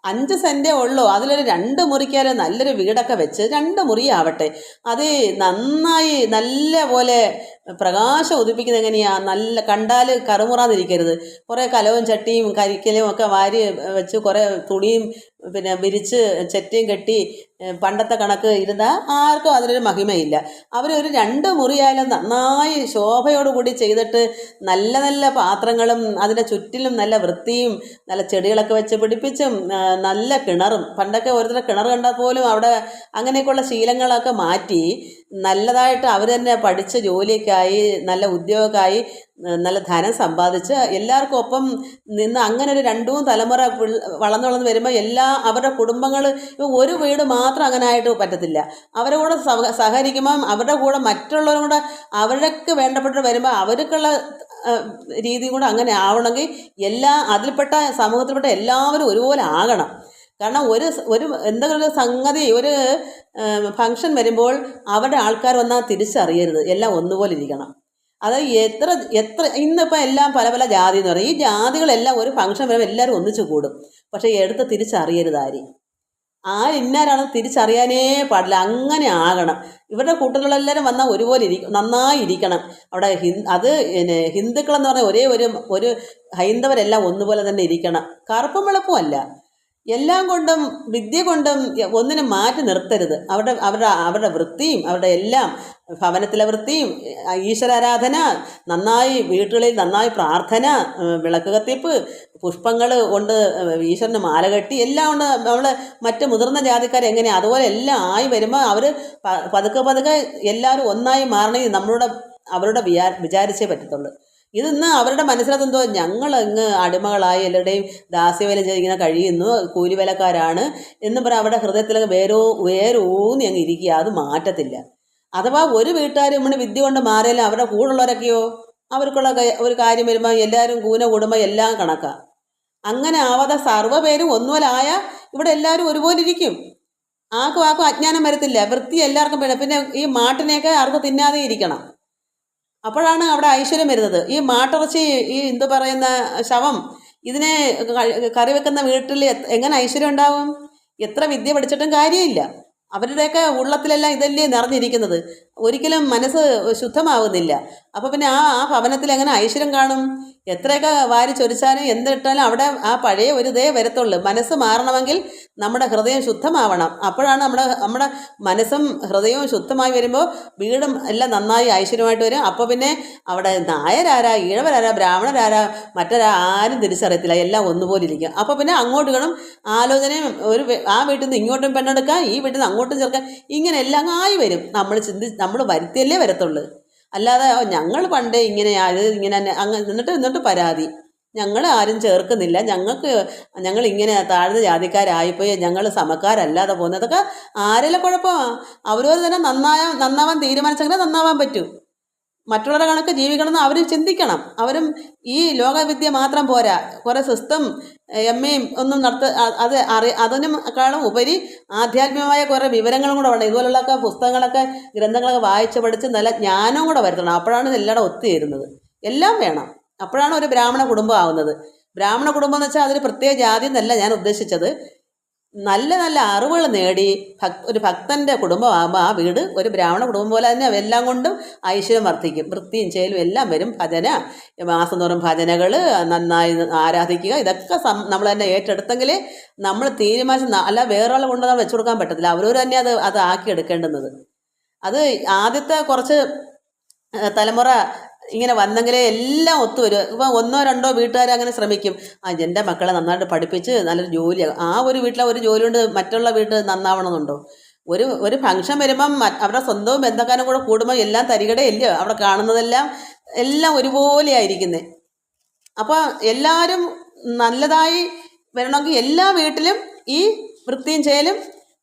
5 സെൻറ്റേ ഉള്ളൂ, അതിലൊരു 2 മുറിക്കാലും നല്ലൊരു വീടൊക്കെ വെച്ച് 2 മുറിയാവട്ടെ. അത് നന്നായി നല്ല പോലെ പ്രകാശം ഉദിപ്പിക്കുന്നത് എങ്ങനെയാണ്? നല്ല കണ്ടാൽ കറുമുറാന്നിരിക്കരുത്. കുറേ കലവും ചട്ടിയും കരിക്കലും ഒക്കെ വാരി വെച്ച് കുറേ തുണിയും പിന്നെ വിരിച്ച് ചെറ്റയും കെട്ടി പണ്ടത്തെ കണക്ക് ഇരുന്നാൽ ആർക്കും അതിനൊരു മഹിമയില്ല. അവരൊരു 2 മുറിയായാലും നന്നായി ശോഭയോടുകൂടി ചെയ്തിട്ട് നല്ല നല്ല പാത്രങ്ങളും അതിൻ്റെ ചുറ്റിലും നല്ല വൃത്തിയും നല്ല ചെടികളൊക്കെ വെച്ച് പിടിപ്പിച്ചും നല്ല കിണറും, പണ്ടൊക്കെ ഓരോരുത്തരുടെ കിണർ കണ്ടാൽ പോലും അവിടെ അങ്ങനെയൊക്കെയുള്ള ശീലങ്ങളൊക്കെ മാറ്റി നല്ലതായിട്ട് അവർ തന്നെ പഠിച്ച് ജോലിയൊക്കെയായി നല്ല ഉദ്യോഗമൊക്കെയായി നല്ല ധനം സമ്പാദിച്ച് എല്ലാവർക്കും ഒപ്പം നിന്ന് അങ്ങനെ ഒരു 2-3 തലമുറ വളർന്നു വരുമ്പോൾ അവരുടെ കുടുംബങ്ങൾ ഒരു വീട് മാത്രം അങ്ങനെ ആയിട്ട് പറ്റത്തില്ല. അവരുടെ കൂടെ സഹകരിക്കുമ്പം അവരുടെ കൂടെ മറ്റുള്ളവരും കൂടെ അവർക്ക് വേണ്ടപ്പെട്ട് വരുമ്പോൾ അവർക്കുള്ള രീതി കൂടെ അങ്ങനെ ആവണമെങ്കിൽ അതിൽപ്പെട്ട സമൂഹത്തിൽപ്പെട്ട എല്ലാവരും ഒരുപോലെ ആകണം. കാരണം ഒരു എന്തെങ്കിലും ഒരു സംഗതി ഒരു ഫംഗ്ഷൻ വരുമ്പോൾ അവരുടെ ആൾക്കാർ വന്നാൽ തിരിച്ചറിയരുത്, എല്ലാം ഒന്നുപോലെ ഇരിക്കണം. അത് എത്ര ഇന്നിപ്പോൾ എല്ലാം പല പല ജാതി എന്ന് പറയും. ഈ ജാതികളെല്ലാം ഒരു ഫംഗ്ഷൻ വരുമ്പോൾ എല്ലാവരും ഒന്നിച്ച് കൂടും. പക്ഷേ എടുത്ത് തിരിച്ചറിയരുത് ഇന്നാരാണെന്ന് തിരിച്ചറിയാനേ പാടില്ല. അങ്ങനെ ആകണം. ഇവരുടെ കൂട്ടത്തിലുള്ളെല്ലാവരും വന്നാൽ ഒരുപോലെ നന്നായി ഇരിക്കണം. അവിടെ ഹിന്ദുക്കളെന്ന് പറഞ്ഞാൽ ഒരു ഹൈന്ദവരെല്ലാം ഒന്നുപോലെ തന്നെ ഇരിക്കണം. കറുപ്പും വെളുപ്പും അല്ല, എല്ലാം കൊണ്ടും വിദ്യ കൊണ്ടും ഒന്നിനും മാറ്റി നിർത്തരുത്. അവരുടെ വൃത്തിയും അവരുടെ എല്ലാം ഭവനത്തിലെ വൃത്തിയും ഈശ്വരാരാധന, നന്നായി വീട്ടുകളിൽ നന്നായി പ്രാർത്ഥന, വിളക്ക് കത്തിപ്പ്, പുഷ്പങ്ങൾ കൊണ്ട് ഈശ്വരന് മാല കെട്ടി എല്ലാം കൊണ്ട് നമ്മൾ മറ്റ് മുതിർന്ന ജാതിക്കാർ എങ്ങനെയാണ് അതുപോലെ എല്ലാം ആയി വരുമ്പോൾ അവർ പതുക്കെ എല്ലാവരും ഒന്നായി മാറണമെങ്കിൽ അവരുടെ വിചാരിച്ചേ പറ്റത്തുള്ളൂ. ഇതിന്ന് അവരുടെ മനസ്സിലതെന്തോ ഞങ്ങൾ ഇങ്ങ് അടിമകളായി എല്ലാവരുടെയും ദാസ്യവേല ഇങ്ങനെ കഴിയുന്നു, കൂലിവേലക്കാരാണ് എന്നും പറഞ്ഞാൽ അവരുടെ ഹൃദയത്തിലൊക്കെ വേരൂന്നി അങ്ങ് ഇരിക്കുക. അത് മാറ്റത്തില്ല. അഥവാ ഒരു വീട്ടുകാർ വിദ്യ കൊണ്ട് മാറിയാലും അവരുടെ കൂടുള്ളവരൊക്കെയോ അവർക്കുള്ള ഒരു കാര്യം വരുമ്പോൾ എല്ലാവരും കൂടുമ്പോൾ എല്ലാം കണക്കാണ്. അങ്ങനെ ആവാതെ സർവ്വപേരും ഒന്നുപോലായ ഇവിടെ എല്ലാവരും ഒരുപോലെ ഇരിക്കും. ആർക്കും അജ്ഞാനം വരത്തില്ല. വൃത്തി എല്ലാവർക്കും വേണം. പിന്നെ ഈ മാട്ടിനെയൊക്കെ ആർക്കും തിന്നാതെ ഇരിക്കണം. അപ്പോഴാണ് അവിടെ ഐശ്വര്യം വരുന്നത്. ഈ മാട്ടിറച്ചി, ഈ എന്തു പറയുന്ന ശവം, ഇതിനെ കറി വെക്കുന്ന വീട്ടിൽ എങ്ങനെ ഐശ്വര്യം ഉണ്ടാവും? എത്ര വിദ്യ പഠിച്ചിട്ടും കാര്യമില്ല. അവരുടെയൊക്കെ ഉള്ളത്തിലെല്ലാം ഇതല്ലേ നിറഞ്ഞിരിക്കുന്നത്. ഒരിക്കലും മനസ്സ് ശുദ്ധമാവുന്നില്ല. അപ്പോൾ പിന്നെ ആ ഭവനത്തിൽ എങ്ങനെ ഐശ്വര്യം കാണും? എത്രയൊക്കെ വാരി ചൊരിച്ചാലും എന്തിട്ടാലും അവിടെ ആ പഴയ ഒരു ഇതേ വരത്തുള്ളൂ. മനസ്സ് മാറണമെങ്കിൽ നമ്മുടെ ഹൃദയം ശുദ്ധമാവണം. അപ്പോഴാണ് നമ്മുടെ മനസ്സും ഹൃദയവും ശുദ്ധമായി വരുമ്പോൾ വീടും എല്ലാം നന്നായി ഐശ്വര്യമായിട്ട് വരും. അപ്പോൾ പിന്നെ അവിടെ നായരാരാ, ഈഴവരാരാ, ബ്രാഹ്മണരാരാ, ആരും തിരിച്ചറിയത്തില്ല. എല്ലാം ഒന്നുപോലെ ഇരിക്കും. അപ്പോൾ പിന്നെ അങ്ങോട്ട് കാണും ആലോചനയും ആ വീട്ടിൽ നിന്ന് ഇങ്ങോട്ടും പെണ്ണെടുക്കാം, ഈ വീട്ടിൽ നിന്ന് അങ്ങോട്ടും ചേർക്കാം, ഇങ്ങനെ എല്ലാം ആയി വരും. നമ്മൾ വരുത്തിയല്ലേ വരത്തുള്ളൂ. അല്ലാതെ ഞങ്ങൾ പണ്ടേ ഇങ്ങനെ എന്നിട്ട് പരാതി, ഞങ്ങൾ ആരും ചേർക്കുന്നില്ല, ഞങ്ങൾ ഇങ്ങനെ താഴ്ന്ന ജാതിക്കാരായിപ്പോയി, ഞങ്ങൾ സമക്കാരല്ലാതെ പോകുന്നതൊക്കെ ആരെല്ലാം കുഴപ്പമാണ്? അവരവർ തന്നെ നന്നാവാൻ തീരുമാനിച്ചെങ്കിൽ നന്നാവാൻ പറ്റൂ. മറ്റുള്ളവരുടെ കണക്ക് ജീവിക്കണമെന്ന് അവർ ചിന്തിക്കണം. അവരും ഈ ലോകവിദ്യ മാത്രം പോരാ, കുറേ സിസ്റ്റം എമ്മയും ഒന്നും അതിനേക്കാളും ഉപരി ആധ്യാത്മികമായ കുറേ വിവരങ്ങളും കൂടെ വേണം. ഇതുപോലുള്ളൊക്കെ പുസ്തകങ്ങളൊക്കെ ഗ്രന്ഥങ്ങളൊക്കെ വായിച്ച് പഠിച്ച് നല്ല ജ്ഞാനവും കൂടെ വരുത്തണം. അപ്പോഴാണ് എല്ലായിടെ ഒത്തുചേരുന്നത്. എല്ലാം വേണം. അപ്പോഴാണ് ഒരു ബ്രാഹ്മണ കുടുംബം ആവുന്നത്. ബ്രാഹ്മണ കുടുംബം എന്ന് വെച്ചാൽ അതൊരു പ്രത്യേക ജാതി എന്നല്ല ഞാൻ ഉദ്ദേശിച്ചത്. നല്ല നല്ല അറിവുകൾ നേടി ഒരു ഭക്തൻ്റെ കുടുംബമാകുമ്പോൾ ആ വീട് ഒരു ബ്രാഹ്മണ കുടുംബം പോലെ തന്നെ എല്ലാം കൊണ്ടും ഐശ്വര്യം വർദ്ധിക്കും. വൃത്തിയും ചേലും എല്ലാം വരും. മാസം തോറും ഭജനകൾ, നന്നായി ആരാധിക്കുക, ഇതൊക്കെ നമ്മൾ തന്നെ ഏറ്റെടുത്തെങ്കിൽ നമ്മൾ തീരുമാനിച്ച അല്ല വേറൊരാളെ കൊണ്ട് നമ്മൾ വെച്ചു കൊടുക്കാൻ പറ്റത്തില്ല. അവരവർ തന്നെ അത് ആക്കിയെടുക്കേണ്ടുന്നത്. അത് ആദ്യത്തെ കുറച്ച് തലമുറ ഇങ്ങനെ വന്നെങ്കിലേ എല്ലാം ഒത്തുവരും. ഇപ്പം ഒന്നോ രണ്ടോ വീട്ടുകാർ അങ്ങനെ ശ്രമിക്കും, എൻ്റെ മക്കളെ നന്നായിട്ട് പഠിപ്പിച്ച് നല്ലൊരു ജോലിയാകും. ആ ഒരു വീട്ടിലെ ഒരു ജോലി കൊണ്ട് മറ്റുള്ള വീട്ടിൽ നന്നാവണമെന്നുണ്ടോ? ഒരു ഫംഗ്ഷൻ വരുമ്പം അവരുടെ സ്വന്തവും ബന്ധക്കാരും കൂടെ കൂടുമ്പോൾ എല്ലാം തരികട ഇല്ലയോ അവിടെ കാണുന്നതെല്ലാം എല്ലാം ഒരുപോലെ ആയിരിക്കുന്നത്. അപ്പോൾ എല്ലാവരും നല്ലതായി വരണമെങ്കിൽ എല്ലാ വീട്ടിലും ഈ വൃത്തിയും ചേലും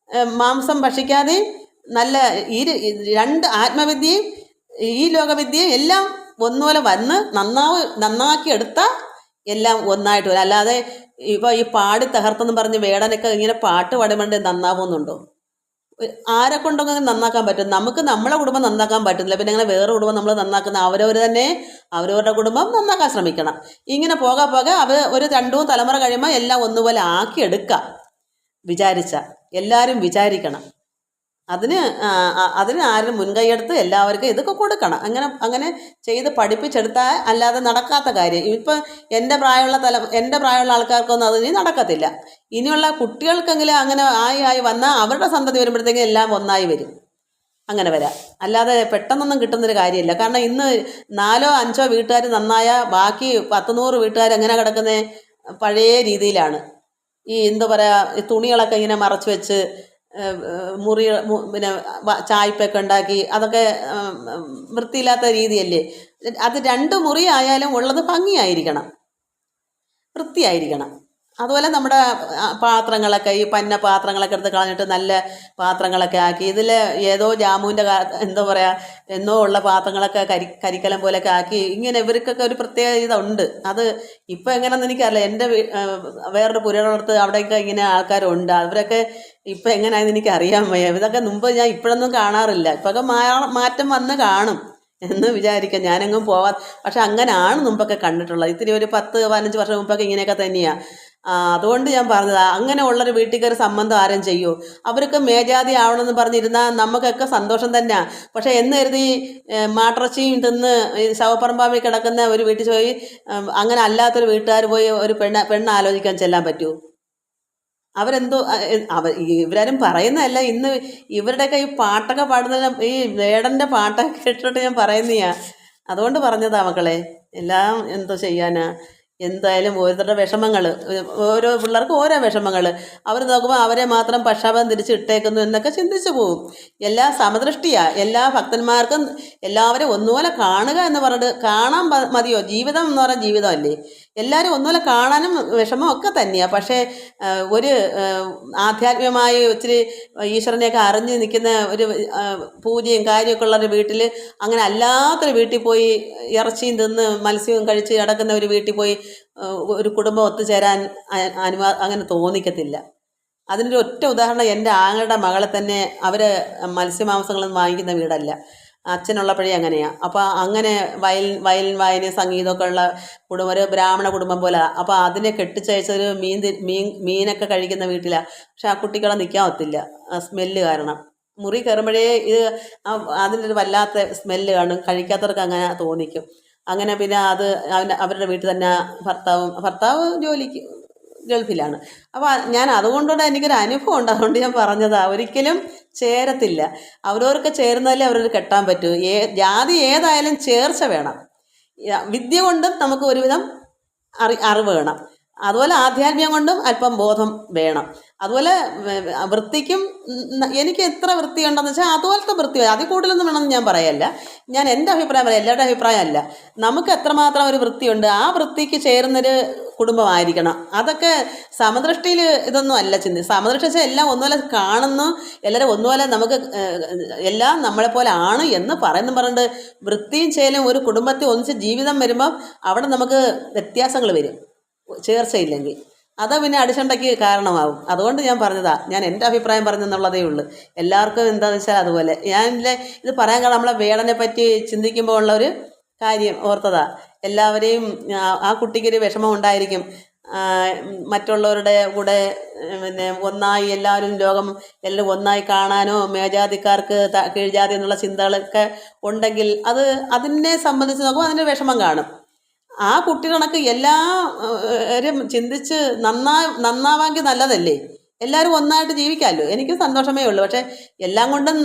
മാംസം ഭക്ഷിക്കാതെയും നല്ല ഈ രണ്ട് ആത്മവിദ്യയും ഈ ലോകവിദ്യയും എല്ലാം ഒന്നുപോലെ വന്ന് നന്നാക്കി എടുത്താൽ എല്ലാം ഒന്നായിട്ട് വരും. അല്ലാതെ ഇപ്പോൾ ഈ പാടി തകർത്തെന്ന് പറഞ്ഞ് വേടനൊക്കെ ഇങ്ങനെ പാട്ട് പാടുമ്പോൾ നന്നാവുന്നുണ്ടോ? ആരെ കൊണ്ടൊക്കെ നന്നാക്കാൻ പറ്റും? നമുക്ക് നമ്മളെ കുടുംബം നന്നാക്കാൻ പറ്റുന്നില്ല, പിന്നെ അങ്ങനെ വേറെ കുടുംബം നമ്മൾ നന്നാക്കുന്ന അവരവർ തന്നെ അവരവരുടെ കുടുംബം നന്നാക്കാൻ ശ്രമിക്കണം. ഇങ്ങനെ പോകെ ഒരു 2 തലമുറ കഴിയുമ്പോൾ എല്ലാം ഒന്നുപോലെ ആക്കിയെടുക്കാം. എല്ലാവരും വിചാരിക്കണം. അതിന് ആരും മുൻകൈയെടുത്ത് എല്ലാവർക്കും ഇതൊക്കെ കൊടുക്കണം. അങ്ങനെ ചെയ്ത് പഠിപ്പിച്ചെടുത്താൽ അല്ലാതെ നടക്കാത്ത കാര്യം. ഇപ്പം എൻ്റെ പ്രായമുള്ള ആൾക്കാർക്കൊന്നും അതിന് നടക്കത്തില്ല. ഇനിയുള്ള കുട്ടികൾക്കെങ്കിലും അങ്ങനെ ആയി വന്നാൽ അവരുടെ സന്തതി വരുമ്പോഴത്തേക്കും എല്ലാം ഒന്നായി വരും. അങ്ങനെ വരാം. അല്ലാതെ പെട്ടെന്നൊന്നും കിട്ടുന്നൊരു കാര്യമില്ല. കാരണം ഇന്ന് 4 5 വീട്ടുകാർ നന്നായ ബാക്കി 10 100 വീട്ടുകാർ എങ്ങനെ കിടക്കുന്നത് പഴയ രീതിയിലാണ്. എന്താ പറയുക, തുണികളൊക്കെ ഇങ്ങനെ മറച്ചു വെച്ച് പിന്നെ ചായ്പൊക്കെ ഉണ്ടാക്കി അതൊക്കെ വൃത്തിയില്ലാത്ത രീതിയല്ലേ. അത് 2 മുറി ആയാലും ഉള്ളത് ഭംഗിയായിരിക്കണം, വൃത്തിയായിരിക്കണം. അതുപോലെ നമ്മുടെ പാത്രങ്ങളൊക്കെ ഈ പാത്രങ്ങളൊക്കെ എടുത്ത് കളഞ്ഞിട്ട് നല്ല പാത്രങ്ങളൊക്കെ ആക്കി ഇതിൽ ഏതോ ജാമുവിൻ്റെ എന്താ പറയുക എന്നോ ഉള്ള പാത്രങ്ങളൊക്കെ കരിക്കലം പോലെയൊക്കെ ആക്കി ഇങ്ങനെ ഇവർക്കൊക്കെ ഒരു പ്രത്യേകത ഉണ്ട്. അത് ഇപ്പം എങ്ങനെയാണെന്ന് എനിക്കറിയില്ല. എൻ്റെ വേറൊരു പുരയിടത്ത് അവിടെയൊക്കെ ഇങ്ങനെ ആൾക്കാരുണ്ട്. അവരൊക്കെ ഇപ്പം എങ്ങനെയാണെന്ന് എനിക്കറിയാൻ വയ്യ. ഇതൊക്കെ മുമ്പ് ഞാൻ ഇപ്പോഴൊന്നും കാണാറില്ല. ഇപ്പൊക്കെ മാറ്റം വന്ന് കാണും എന്ന് വിചാരിക്കാം. ഞാനെങ്ങും പക്ഷെ അങ്ങനെയാണ് മുമ്പൊക്കെ കണ്ടിട്ടുള്ളത്. ഇത്തിരി ഒരു 10 15 വർഷം മുമ്പൊക്കെ ഇങ്ങനെയൊക്കെ തന്നെയാണ്. അതുകൊണ്ട് ഞാൻ പറഞ്ഞത്, അങ്ങനെ ഉള്ളൊരു വീട്ടിൽ കയറി സംബന്ധം ആരും ചെയ്യുമോ? അവർക്ക് മേജാതി ആവണമെന്ന് പറഞ്ഞിരുന്നാൽ നമുക്കൊക്കെ സന്തോഷം തന്നെയാണ്. പക്ഷേ എന്ന് കരുതി മാട്ടിറച്ചിയും തിന്ന് ശവപ്പറമ്പാവിൽ കിടക്കുന്ന ഒരു വീട്ടിൽ പോയി അങ്ങനെ അല്ലാത്തൊരു വീട്ടുകാർ പോയി ഒരു പെണ്ണ് ആലോചിക്കാൻ ചെല്ലാൻ പറ്റുമോ? അവരെന്തോ ഇവരാരും പറയുന്നതല്ല. ഇന്ന് ഇവരുടെയൊക്കെ ഈ പാട്ടൊക്കെ പാടുന്ന ഈ വേടൻ്റെ പാട്ടൊക്കെ കേട്ടിട്ട് ഞാൻ പറയുന്നതാ. അതുകൊണ്ട് പറഞ്ഞതാ മക്കളെ. എല്ലാം എന്തോ ചെയ്യാനാ. എന്തായാലും ഓരോരുത്തരുടെ വിഷമങ്ങൾ, ഓരോ പിള്ളേർക്ക് ഓരോ വിഷമങ്ങൾ. അവർ നോക്കുമ്പോൾ അവരെ മാത്രം പക്ഷാപാതം തിരിച്ചിട്ടേക്കുന്നു എന്നൊക്കെ ചിന്തിച്ചു പോകും. എല്ലാ സമദൃഷ്ടിയാണ്. എല്ലാ ഭക്തന്മാർക്കും എല്ലാവരും ഒന്നുപോലെ കാണുക എന്ന് പറഞ്ഞിട്ട് കാണാൻ മതിയോ? ജീവിതം എന്ന് പറഞ്ഞാൽ ജീവിതമല്ലേ. എല്ലാവരും ഒന്നുപോലെ കാണാനും വിഷമമൊക്കെ തന്നെയാണ്. പക്ഷേ ഒരു ആധ്യാത്മികമായി ഒത്തിരി ഈശ്വരനെയൊക്കെ അറിഞ്ഞ് നിൽക്കുന്ന ഒരു പൂജയും കാര്യമൊക്കെ ഉള്ളൊരു വീട്ടിൽ അങ്ങനെ അല്ലാത്തൊരു വീട്ടിൽ പോയി ഇറച്ചിയും തിന്ന് മത്സ്യവും കഴിച്ച് കിടക്കുന്ന ഒരു വീട്ടിൽ പോയി ഒരു കുടുംബം ഒത്തുചേരാൻ അങ്ങനെ തോന്നിക്കത്തില്ല. അതിനൊരു ഒറ്റ ഉദാഹരണം എൻ്റെ ആങ്ങളുടെ മകളെ തന്നെ. അവർ മത്സ്യമാംസങ്ങളൊന്നും വാങ്ങിക്കുന്ന വീടല്ല. അച്ഛനുള്ളപ്പോഴേ അങ്ങനെയാണ്. അപ്പോൾ അങ്ങനെ വയലിൻ വായന സംഗീതമൊക്കെ ഉള്ള കുടുംബം, ഒരു ബ്രാഹ്മണ കുടുംബം പോലെ. അപ്പോൾ അതിനെ കെട്ടിച്ചയച്ചൊരു മീനൊക്കെ കഴിക്കുന്ന വീട്ടിലാണ്. പക്ഷെ ആ കുട്ടികളെ നിൽക്കാൻ ഒത്തില്ല, സ്മെല്ല് കാരണം. മുറി കയറുമ്പോഴേ അതിൻ്റെ ഒരു വല്ലാത്ത സ്മെല്ല് കാണും. കഴിക്കാത്തവർക്ക് അങ്ങനെ തോന്നിക്കും. അങ്ങനെ പിന്നെ അവരുടെ വീട്ടിൽ തന്നെ ഭർത്താവ് ജോലിക്ക് ഗൾഫിലാണ്. അപ്പോൾ ഞാൻ അതുകൊണ്ടുകൂടെ എനിക്കൊരു അനുഭവം ഉണ്ട്. അതുകൊണ്ട് ഞാൻ പറഞ്ഞതാണ്. ഒരിക്കലും ചേരത്തില്ല. അവരവർക്ക് ചേരുന്നതല്ലേ അവരവർ കെട്ടാൻ പറ്റൂ. ജാതി ഏതായാലും ചേർച്ച വേണം. വിദ്യ കൊണ്ടും നമുക്ക് ഒരുവിധം അറിവ് വേണം. അതുപോലെ ആധ്യാത്മികം കൊണ്ടും അല്പം ബോധം വേണം. അതുപോലെ വൃത്തിക്കും എനിക്ക് എത്ര വൃത്തിയുണ്ടെന്ന് വെച്ചാൽ അതുപോലത്തെ വൃത്തി, അതിൽ കൂടുതലൊന്നും വേണമെന്ന് ഞാൻ പറയല്ല. ഞാൻ എൻ്റെ അഭിപ്രായം പറയാം, എല്ലാവരുടെ അഭിപ്രായമല്ല. നമുക്ക് എത്രമാത്രം ഒരു വൃത്തിയുണ്ട് ആ വൃത്തിക്ക് ചേരുന്നൊരു കുടുംബമായിരിക്കണം. അതൊക്കെ സമദൃഷ്ടിയിൽ ഇതൊന്നും അല്ല സമദൃഷ്ടി വെച്ചാൽ എല്ലാം ഒന്നുപോലെ കാണുന്നു, എല്ലാവരും ഒന്നുപോലെ നമുക്ക് എല്ലാം നമ്മളെപ്പോലെ ആണ് എന്ന് പറഞ്ഞിട്ട് വൃത്തിയും ചേലും ഒരു കുടുംബത്തിൽ ഒന്നിച്ച് ജീവിതം വരുമ്പം അവിടെ നമുക്ക് വ്യത്യാസങ്ങൾ വരും ചേർച്ചയില്ലെങ്കിൽ. അത് പിന്നെ അടിച്ചണ്ടയ്ക്ക് കാരണമാവും. അതുകൊണ്ട് ഞാൻ പറഞ്ഞതാ, ഞാൻ എൻ്റെ അഭിപ്രായം പറഞ്ഞെന്നുള്ളതേ ഉള്ളൂ. എല്ലാവർക്കും എന്താണെന്ന് വെച്ചാൽ അതുപോലെ. ഇത് പറയാൻ കാരണം നമ്മളെ വേടനെ പറ്റി ചിന്തിക്കുമ്പോൾ ഉള്ള ഒരു കാര്യം ഓർത്തതാ. എല്ലാവരെയും ആ കുട്ടിക്കൊരു വിഷമം ഉണ്ടായിരിക്കും. ആ, മറ്റുള്ളവരുടെ കൂടെ പിന്നെ ഒന്നായി എല്ലാവരും ലോകം എല്ലാം ഒന്നായി കാണാനോ മേൽജാതിക്കാർക്ക് കീഴ്ജാതി എന്നുള്ള ചിന്തകളൊക്കെ ഉണ്ടെങ്കിൽ അതിനെ സംബന്ധിച്ച് നോക്കുമ്പോൾ അതിന് വിഷമം കാണും. ആ കുട്ടി കണക്ക് എല്ലാവരും ചിന്തിച്ച് നന്നാവാമെങ്കിൽ നല്ലതല്ലേ? എല്ലാവരും ഒന്നായിട്ട് ജീവിക്കാമല്ലോ. എനിക്ക് സന്തോഷമേ ഉള്ളൂ. പക്ഷേ എല്ലാം കൊണ്ടും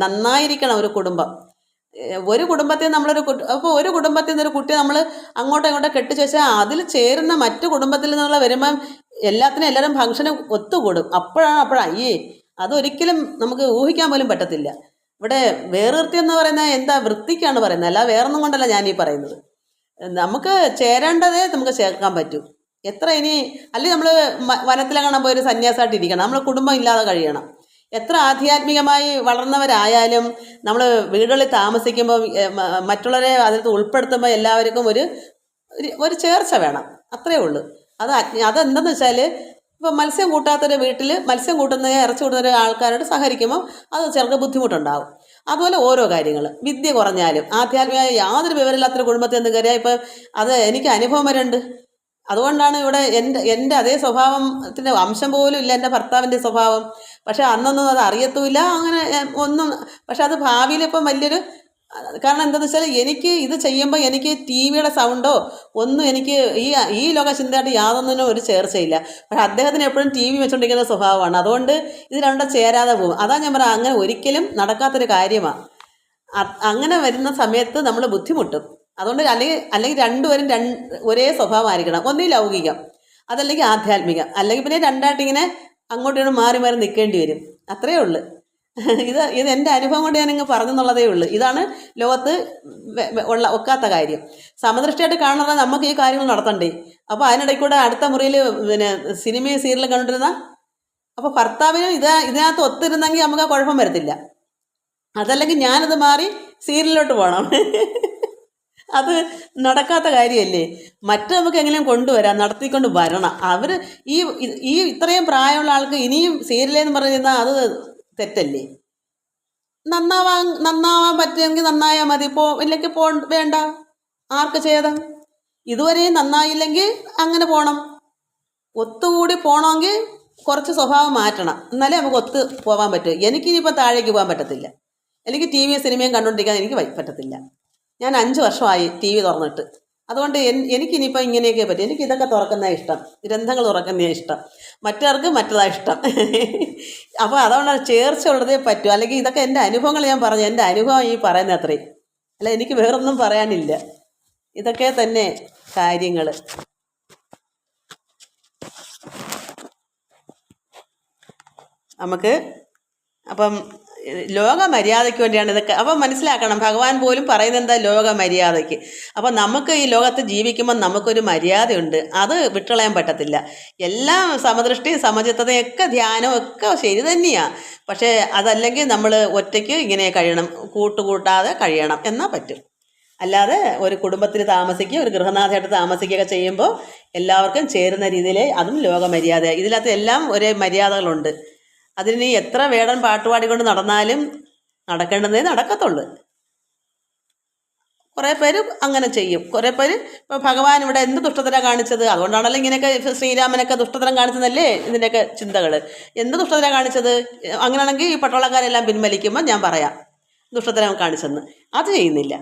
നന്നായിരിക്കണം ഒരു കുടുംബം. ഒരു കുടുംബത്തിൽ അപ്പോൾ ഒരു കുടുംബത്തിൽ നിന്നൊരു കുട്ടി നമ്മൾ അങ്ങോട്ടോ ഇങ്ങോട്ടോ കെട്ടിച്ച് വെച്ചാൽ അതിൽ ചേരുന്ന മറ്റു കുടുംബത്തിൽ നിന്നുള്ള വരുമ്പം എല്ലാവരും ഫംഗ്ഷന് ഒത്തുകൂടും. അപ്പോഴാണ് അയ്യേ, അതൊരിക്കലും നമുക്ക് ഊഹിക്കാൻ പോലും പറ്റത്തില്ല. ഇവിടെ വേറുവൃത്തി എന്ന് പറയുന്നത് എന്താ വൃത്തിക്കാണ് പറയുന്നത്, അല്ല വേറൊന്നും കൊണ്ടല്ല ഞാൻ ഈ പറയുന്നത്. നമുക്ക് ചേരേണ്ടതേ നമുക്ക് ചേർക്കാൻ പറ്റൂ. എത്ര ഇനി അല്ലെങ്കിൽ നമ്മൾ വനത്തിലെങ്ങാനും പോയി ഒരു സന്യാസമായിട്ട് ഇരിക്കണം, നമ്മൾ കുടുംബം ഇല്ലാതെ കഴിയണം. എത്ര ആധ്യാത്മികമായി വളർന്നവരായാലും നമ്മൾ വീടുകളിൽ താമസിക്കുമ്പോൾ മറ്റുള്ളവരെ അതിനകത്ത് ഉൾപ്പെടുത്തുമ്പോൾ എല്ലാവർക്കും ഒരു ചേർച്ച വേണം. അത്രയേ ഉള്ളൂ. അതെന്തെന്ന് വെച്ചാൽ ഇപ്പോൾ മത്സ്യം കൂട്ടാത്തൊരു വീട്ടിൽ മത്സ്യം കൂട്ടുന്ന ഇറച്ചി കൂട്ടുന്ന ആൾക്കാരോട് സഹകരിക്കുമ്പോൾ അത് ചിലർക്ക് ബുദ്ധിമുട്ടുണ്ടാവും. അതുപോലെ ഓരോ കാര്യങ്ങൾ വിദ്യ കുറഞ്ഞാലും ആധ്യാത്മികമായ യാതൊരു വിവരമില്ലാത്തൊരു കുടുംബത്തിൽ നിന്ന് കയറിയാൽ ഇപ്പം അത് എനിക്ക് അനുഭവം വരുന്നുണ്ട്. അതുകൊണ്ടാണ് ഇവിടെ എൻ്റെ അതേ സ്വഭാവത്തിൻ്റെ അംശം പോലും ഇല്ല എൻ്റെ ഭർത്താവിൻ്റെ സ്വഭാവം. പക്ഷെ അന്നൊന്നും അത് അറിയത്തുമില്ല അങ്ങനെ ഒന്നും. പക്ഷെ അത് ഭാവിയിൽ ഇപ്പം വലിയൊരു കാരണം എന്താണെന്ന് വെച്ചാൽ എനിക്ക് ഇത് ചെയ്യുമ്പോൾ എനിക്ക് ടി വിയുടെ സൗണ്ടോ ഒന്നും എനിക്ക് ഈ ലോക ചിന്തയായിട്ട് യാതൊന്നിനും ഒരു ചേർച്ചയില്ല. പക്ഷെ അദ്ദേഹത്തിന് എപ്പോഴും ടി വി വെച്ചുകൊണ്ടിരിക്കുന്ന സ്വഭാവമാണ്. അതുകൊണ്ട് ഇത് രണ്ടും ചേരാതെ പോകും. അതാ ഞാൻ പറയാം, അങ്ങനെ ഒരിക്കലും നടക്കാത്തൊരു കാര്യമാണ്. അങ്ങനെ വരുന്ന സമയത്ത് നമ്മൾ ബുദ്ധിമുട്ടും. അതുകൊണ്ട് അല്ലെങ്കിൽ രണ്ടുപേരും ഒരേ സ്വഭാവമായിരിക്കണം. ഒന്നീ ലൗകികം, അതല്ലെങ്കിൽ ആധ്യാത്മികം, അല്ലെങ്കിൽ പിന്നെ രണ്ടായിട്ടിങ്ങനെ അങ്ങോട്ടും മാറി മാറി നിൽക്കേണ്ടി വരും. അത്രയേ ഉള്ളൂ. ഇത് എൻ്റെ അനുഭവം കൊണ്ട് ഞാനിങ്ങ് പറഞ്ഞെന്നുള്ളതേ ഉള്ളൂ. ഇതാണ് ലോകത്ത് ഒക്കാത്ത കാര്യം. സമദൃഷ്ടിയായിട്ട് കാണുന്നത് നമുക്ക് ഈ കാര്യങ്ങൾ നടത്തണ്ടേ. അപ്പോൾ അതിനിടയ്ക്ക് കൂടെ അടുത്ത മുറിയിൽ പിന്നെ സിനിമയും സീരിയലും കണ്ടിരുന്ന അപ്പോൾ ഭർത്താവിനും ഇതിനകത്ത് ഒത്തിരുന്നെങ്കിൽ നമുക്ക് ആ കുഴപ്പം വരത്തില്ല. അതല്ലെങ്കിൽ ഞാനത് മാറി സീരിയലിലോട്ട് പോകണം. അത് നടക്കാത്ത കാര്യമല്ലേ. നമുക്ക് എങ്ങനെയും കൊണ്ടുവരാം, നടത്തിക്കൊണ്ട് വരണം. ഈ ഇത്രയും പ്രായമുള്ള ആൾക്ക് ഇനിയും സീരിയലെന്ന് പറഞ്ഞിരുന്നാൽ അത് തെറ്റല്ലേ. നന്നാവാൻ പറ്റുമെങ്കിൽ നന്നായാൽ മതി, ഇല്ലെങ്കിൽ വേണ്ട. ആർക്ക് ഛേദം? ഇതുവരെയും നന്നായില്ലെങ്കിൽ അങ്ങനെ പോകണം. ഒത്തുകൂടി പോകണമെങ്കിൽ കുറച്ച് സ്വഭാവം മാറ്റണം, എന്നാലേ നമുക്ക് ഒത്ത് പോകാൻ പറ്റൂ. എനിക്കിനിയിപ്പോൾ താഴേക്ക് പോകാൻ പറ്റത്തില്ല. എനിക്ക് ടി വിയും സിനിമയും കണ്ടുകൊണ്ടിരിക്കാൻ എനിക്ക് പറ്റത്തില്ല. ഞാൻ 5 വർഷമായി ടി വി തുറന്നിട്ട്. അതുകൊണ്ട് എനിക്കിനിയിപ്പോൾ ഇങ്ങനെയൊക്കെ പറ്റും. എനിക്ക് ഇതൊക്കെ തുറക്കുന്നതാണ് ഇഷ്ടം, ഗ്രന്ഥങ്ങൾ തുറക്കുന്നതാണ് ഇഷ്ടം. മറ്റവർക്ക് മറ്റതാണ് ഇഷ്ടം. അപ്പോൾ അതുകൊണ്ട് ചേർച്ച ഉള്ളതേ പറ്റൂ. അല്ലെങ്കിൽ ഇതൊക്കെ എൻ്റെ അനുഭവങ്ങൾ ഞാൻ പറഞ്ഞു, എൻ്റെ അനുഭവം ഈ പറയുന്നത് അത്രയും. അല്ല, എനിക്ക് വേറൊന്നും പറയാനില്ല. ഇതൊക്കെ തന്നെ കാര്യങ്ങൾ. നമുക്ക് അപ്പം ലോക മര്യാദയ്ക്ക് വേണ്ടിയാണ് ഇതൊക്കെ. അപ്പം മനസ്സിലാക്കണം, ഭഗവാൻ പോലും പറയുന്നത് എന്താ, ലോക മര്യാദയ്ക്ക്. അപ്പം നമുക്ക് ഈ ലോകത്ത് ജീവിക്കുമ്പോൾ നമുക്കൊരു മര്യാദയുണ്ട്, അത് വിട്ടുകളയാൻ പറ്റത്തില്ല. എല്ലാം സമദൃഷ്ടി സമചിത്തതയൊക്കെ ധ്യാനം ഒക്കെ ശരി തന്നെയാണ്. പക്ഷേ അതല്ലെങ്കിൽ നമ്മൾ ഒറ്റയ്ക്ക് ഇങ്ങനെ കഴിയണം, കൂട്ടാതെ കഴിയണം എന്നാൽ പറ്റും. അല്ലാതെ ഒരു കുടുംബത്തിൽ താമസിക്കുക, ഒരു ഗൃഹനാഥയായിട്ട് താമസിക്കുകയൊക്കെ ചെയ്യുമ്പോൾ എല്ലാവർക്കും ചേരുന്ന രീതിയിൽ അതും ലോക മര്യാദ. ഇതിനകത്ത് എല്ലാം ഒരേ മര്യാദകളുണ്ട്. അതിന് എത്ര വേടൻ പാട്ടുപാടിക്കൊണ്ട് നടന്നാലും നടക്കേണ്ടതേ നടക്കത്തുള്ളൂ. കുറേ പേര് അങ്ങനെ ചെയ്യും. കുറേ പേര് ഇപ്പോൾ ഭഗവാൻ ഇവിടെ എന്ത് ദുഷ്ടതരം കാണിച്ചത്, അതുകൊണ്ടാണല്ലോ ഇങ്ങനെയൊക്കെ ശ്രീരാമനൊക്കെ ദുഷ്ടതരം കാണിച്ചതല്ലേ ഇതിൻ്റെയൊക്കെ ചിന്തകൾ. എന്ത് ദുഷ്ടതരം കാണിച്ചത്? അങ്ങനെയാണെങ്കിൽ ഈ പട്ടാളക്കാരെല്ലാം പിൻവലിക്കുമ്പോൾ ഞാൻ പറയാം ദുഷ്ടതരം കാണിച്ചെന്ന്. അത് ചെയ്യുന്നില്ല.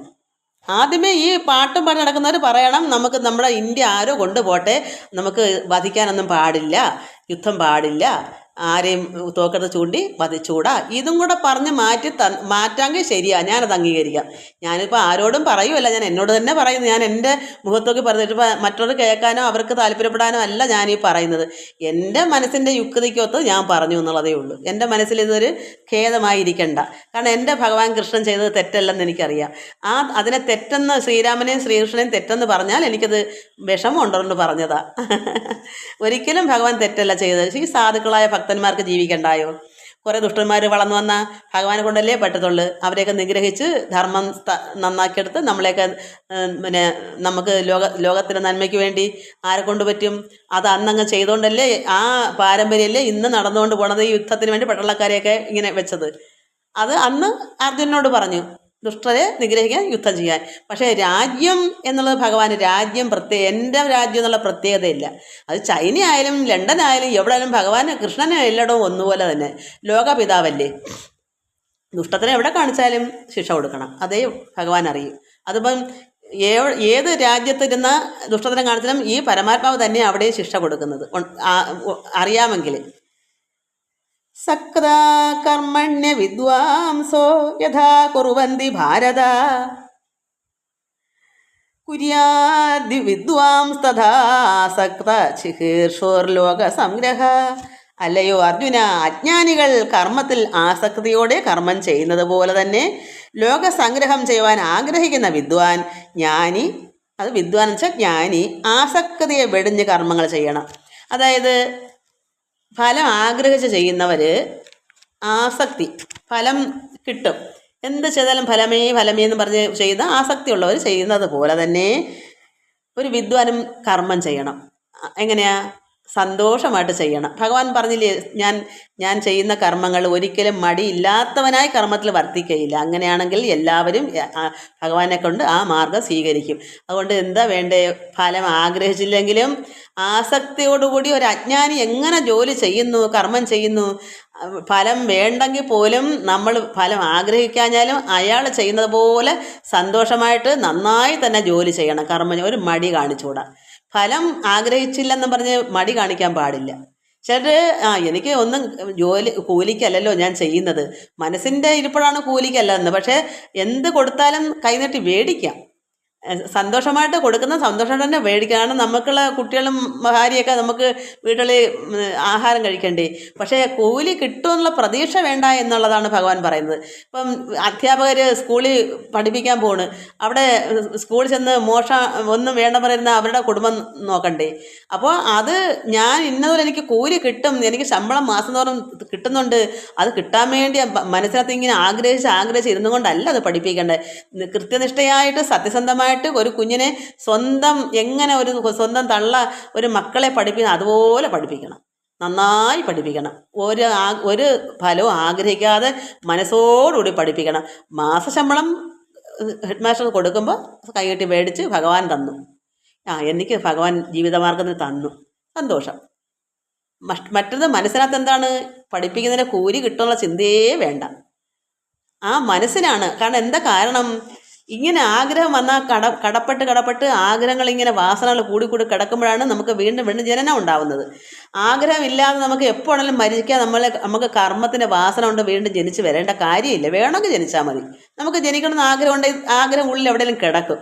ആദ്യമേ ഈ പാട്ടും പാടി നടക്കുന്നവർ പറയണം, നമുക്ക് നമ്മുടെ ഇന്ത്യ ആരോ കൊണ്ടുപോട്ടെ, നമുക്ക് വധിക്കാനൊന്നും പാടില്ല, യുദ്ധം പാടില്ല, ആരെയും തോക്കെടുത്ത് ചൂണ്ടി വധിച്ചൂടാ. ഇതും കൂടെ പറഞ്ഞ് മാറ്റാമെങ്കിൽ ശരിയാ, ഞാനത് അംഗീകരിക്കാം. ഞാനിപ്പോൾ ആരോടും പറയുമല്ല, ഞാൻ എന്നോട് തന്നെ പറയുന്നു. ഞാൻ എൻ്റെ മുഖത്തൊക്കെ പറഞ്ഞിട്ട് മറ്റൊരു കേൾക്കാനോ അവർക്ക് താല്പര്യപ്പെടാനോ അല്ല ഞാനീ പറയുന്നത്. എൻ്റെ മനസ്സിൻ്റെ യുക്തിക്കൊത്ത് ഞാൻ പറഞ്ഞു എന്നുള്ളതേ ഉള്ളൂ. എൻ്റെ മനസ്സിൽ ഇതൊരു ഖേദമായിരിക്കണ്ട. കാരണം എൻ്റെ ഭഗവാൻ കൃഷ്ണൻ ചെയ്തത് തെറ്റല്ലെന്ന് എനിക്കറിയാം. അതിനെ തെറ്റെന്ന് ശ്രീരാമനെയും ശ്രീകൃഷ്ണനെയും തെറ്റെന്ന് പറഞ്ഞാൽ എനിക്കത് വിഷമം ഉണ്ടോണ്ട് പറഞ്ഞതാ. ഒരിക്കലും ഭഗവാൻ തെറ്റല്ല ചെയ്തത്. ഈ സാധുക്കളായ ഭക്തന്മാർക്ക് ജീവിക്കണ്ടായോ? കുറേ ദുഷ്ടന്മാർ വളർന്നു വന്നാൽ ഭഗവാനെ കൊണ്ടല്ലേ പറ്റത്തുള്ളൂ. അവരെയൊക്കെ നിഗ്രഹിച്ച് ധർമ്മം നന്നാക്കിയെടുത്ത് നമ്മളെയൊക്കെ പിന്നെ നമുക്ക് ലോകത്തിൻ്റെ നന്മയ്ക്ക് വേണ്ടി ആരെ കൊണ്ട് പറ്റും? അത് അന്നങ്ങ് ചെയ്തുകൊണ്ടല്ലേ, ആ പാരമ്പര്യമല്ലേ ഇന്ന് നടന്നുകൊണ്ട് പോണത്. ഈ യുദ്ധത്തിന് വേണ്ടി പട്ടാളക്കാരെയൊക്കെ ഇങ്ങനെ വെച്ചത്. അത് അന്ന് അർജുനനോട് പറഞ്ഞു, ദുഷ്ടരെ നിഗ്രഹിക്കാൻ, യുദ്ധം ചെയ്യാൻ. പക്ഷേ രാജ്യം എന്നുള്ളത് ഭഗവാന് രാജ്യം എൻ്റെ രാജ്യം എന്നുള്ള പ്രത്യേകതയില്ല. അത് ചൈന ആയാലും ലണ്ടൻ ആയാലും എവിടെ ആയാലും ഭഗവാന് കൃഷ്ണന് എല്ലായിടവും ഒന്നുപോലെ തന്നെ ലോകപിതാവല്ലേ. ദുഷ്ടത്തിനെ എവിടെ കാണിച്ചാലും ശിക്ഷ കൊടുക്കണം, അതേ ഭഗവാൻ അറിയും. അതിപ്പം ഏത് രാജ്യത്തിരുന്ന ദുഷ്ടത്തിനെ കാണിച്ചാലും ഈ പരമാത്മാവ് തന്നെ അവിടെ ശിക്ഷ കൊടുക്കുന്നത് അറിയാമെങ്കിൽ. സക്ത കർമ്മണ്യ വിദ്വാംസോ യഥാ കുർവന്തി ഭാരത കുര്യാദി വിദ്വാംസ് തഥാ സക്ത ചികീർഷോർലോക സംഗ്രഹ. അല്ലയോ അർജുന, അജ്ഞാനികൾ കർമ്മത്തിൽ ആസക്തിയോടെ കർമ്മം ചെയ്യുന്നത് പോലെ തന്നെ ലോകസംഗ്രഹം ചെയ്യുവാൻ ആഗ്രഹിക്കുന്ന വിദ്വാൻ, ജ്ഞാനി, അത് വിദ്വാൻ എന്ന് വെച്ചാൽ ജ്ഞാനി, ആസക്തിയെ വെടിഞ്ഞ് കർമ്മങ്ങൾ ചെയ്യണം. അതായത് ഫലം ആഗ്രഹിച്ച് ചെയ്യുന്നവർ ആസക്തി, ഫലം കിട്ടും എന്ത് ചെയ്താലും ഫലമേ ഫലമേ എന്ന് പറഞ്ഞ് ചെയ്യുന്ന ആസക്തിയുള്ളവർ ചെയ്യുന്നത് പോലെ തന്നെ ഒരു വിദ്വാനും കർമ്മം ചെയ്യണം. എങ്ങനെയാ? സന്തോഷമായിട്ട് ചെയ്യണം. ഭഗവാൻ പറഞ്ഞില്ലേ, ഞാൻ ചെയ്യുന്ന കർമ്മങ്ങൾ ഒരിക്കലും മടിയില്ലാത്തവനായി കർമ്മത്തിൽ വർത്തിക്കുകയില്ല. അങ്ങനെയാണെങ്കിൽ എല്ലാവരും ഭഗവാനെ കൊണ്ട് ആ മാർഗം സ്വീകരിക്കും. അതുകൊണ്ട് എന്താ വേണ്ടേ? ഫലം ആഗ്രഹിച്ചില്ലെങ്കിലും ആസക്തിയോടുകൂടി ഒരു അജ്ഞാനി എങ്ങനെ ജോലി ചെയ്യുന്നു, കർമ്മം ചെയ്യുന്നു, ഫലം വേണ്ടെങ്കിൽ പോലും നമ്മൾ ഫലം ആഗ്രഹിക്കാഞ്ഞാലും അയാൾ ചെയ്യുന്നത് പോലെ സന്തോഷമായിട്ട് നന്നായി തന്നെ ജോലി ചെയ്യണം. കർമ്മം ഒരു മടി കാണിച്ചുകൂടാ. ഫലം ആഗ്രഹിച്ചില്ലെന്ന് പറഞ്ഞ് മടി കാണിക്കാൻ പാടില്ല. ചിലർ എനിക്ക് ഒന്നും കൂലിക്കല്ലല്ലോ ഞാൻ ചെയ്യുന്നത്, മനസ്സിൻ്റെ ഇരിപ്പോഴാണ് കൂലിക്കല്ലെന്ന്. പക്ഷേ എന്ത് കൊടുത്താലും കൈനീട്ടി മേടിക്കാം. സന്തോഷമായിട്ട് കൊടുക്കുന്ന സന്തോഷം തന്നെ മേടിക്കുക. കാരണം നമുക്കുള്ള കുട്ടികളും ഭാര്യയൊക്കെ നമുക്ക് വീട്ടിൽ ആഹാരം കഴിക്കണ്ടേ. പക്ഷേ കൂലി കിട്ടുമെന്നുള്ള പ്രതീക്ഷ വേണ്ട എന്നുള്ളതാണ് ഭഗവാൻ പറയുന്നത്. ഇപ്പം അധ്യാപകർ സ്കൂളിൽ പഠിപ്പിക്കാൻ പോണ്, അവിടെ സ്കൂളിൽ ചെന്ന് ഒന്നും വേണ്ട പറയുന്ന അവരുടെ കുടുംബം നോക്കണ്ടേ. അപ്പോൾ അത് ഞാൻ ഇന്നതുപോലെ എനിക്ക് കൂലി കിട്ടും, എനിക്ക് ശമ്പളം മാസം തോറും കിട്ടുന്നുണ്ട്, അത് കിട്ടാൻ വേണ്ടി മനസ്സിനകത്ത് ഇങ്ങനെ ആഗ്രഹിച്ച് ഇരുന്നു കൊണ്ടല്ല അത് പഠിപ്പിക്കേണ്ടത്. കൃത്യനിഷ്ഠയായിട്ട് സത്യസന്ധമായിട്ട് ഒരു കുഞ്ഞിനെ എങ്ങനെ സ്വന്തം തള്ള ഒരു മക്കളെ പഠിപ്പിക്കണം അതുപോലെ പഠിപ്പിക്കണം, നന്നായി പഠിപ്പിക്കണം. ഒരു ഫലവും ആഗ്രഹിക്കാതെ മനസ്സോടുകൂടി പഠിപ്പിക്കണം. മാസശമ്പളം ഹെഡ് മാസ്റ്റർ കൊടുക്കുമ്പോൾ കൈകെട്ടി മേടിച്ച് ഭഗവാൻ തന്നു, എനിക്ക് ഭഗവാൻ ജീവിതമാർഗത്തിൽ തന്നു, സന്തോഷം. മറ്റത് മനസ്സിനകത്ത് എന്താണ്? പഠിപ്പിക്കുന്നതിന് കൂലി കിട്ടുന്നുള്ള ചിന്തയേ വേണ്ട. ആ മനസ്സിനാണ്. കാരണം എന്താ കാരണം? ഇങ്ങനെ ആഗ്രഹം വന്നാൽ കടപ്പെട്ട് ആഗ്രഹങ്ങൾ ഇങ്ങനെ വാസനകൾ കൂടി കിടക്കുമ്പോഴാണ് നമുക്ക് വീണ്ടും ജനനം ഉണ്ടാവുന്നത്. ആഗ്രഹമില്ലാതെ നമുക്ക് എപ്പോഴാണെങ്കിലും മരിക്കാൻ നമുക്ക് കർമ്മത്തിൻ്റെ വാസന കൊണ്ട് വീണ്ടും ജനിച്ച് വരേണ്ട കാര്യമില്ല. വേണമെങ്കിൽ ജനിച്ചാൽ മതി. നമുക്ക് ജനിക്കണമെന്ന് ആഗ്രഹം ഉണ്ടെങ്കിൽ ആഗ്രഹം ഉള്ളിൽ എവിടെയെങ്കിലും കിടക്കും.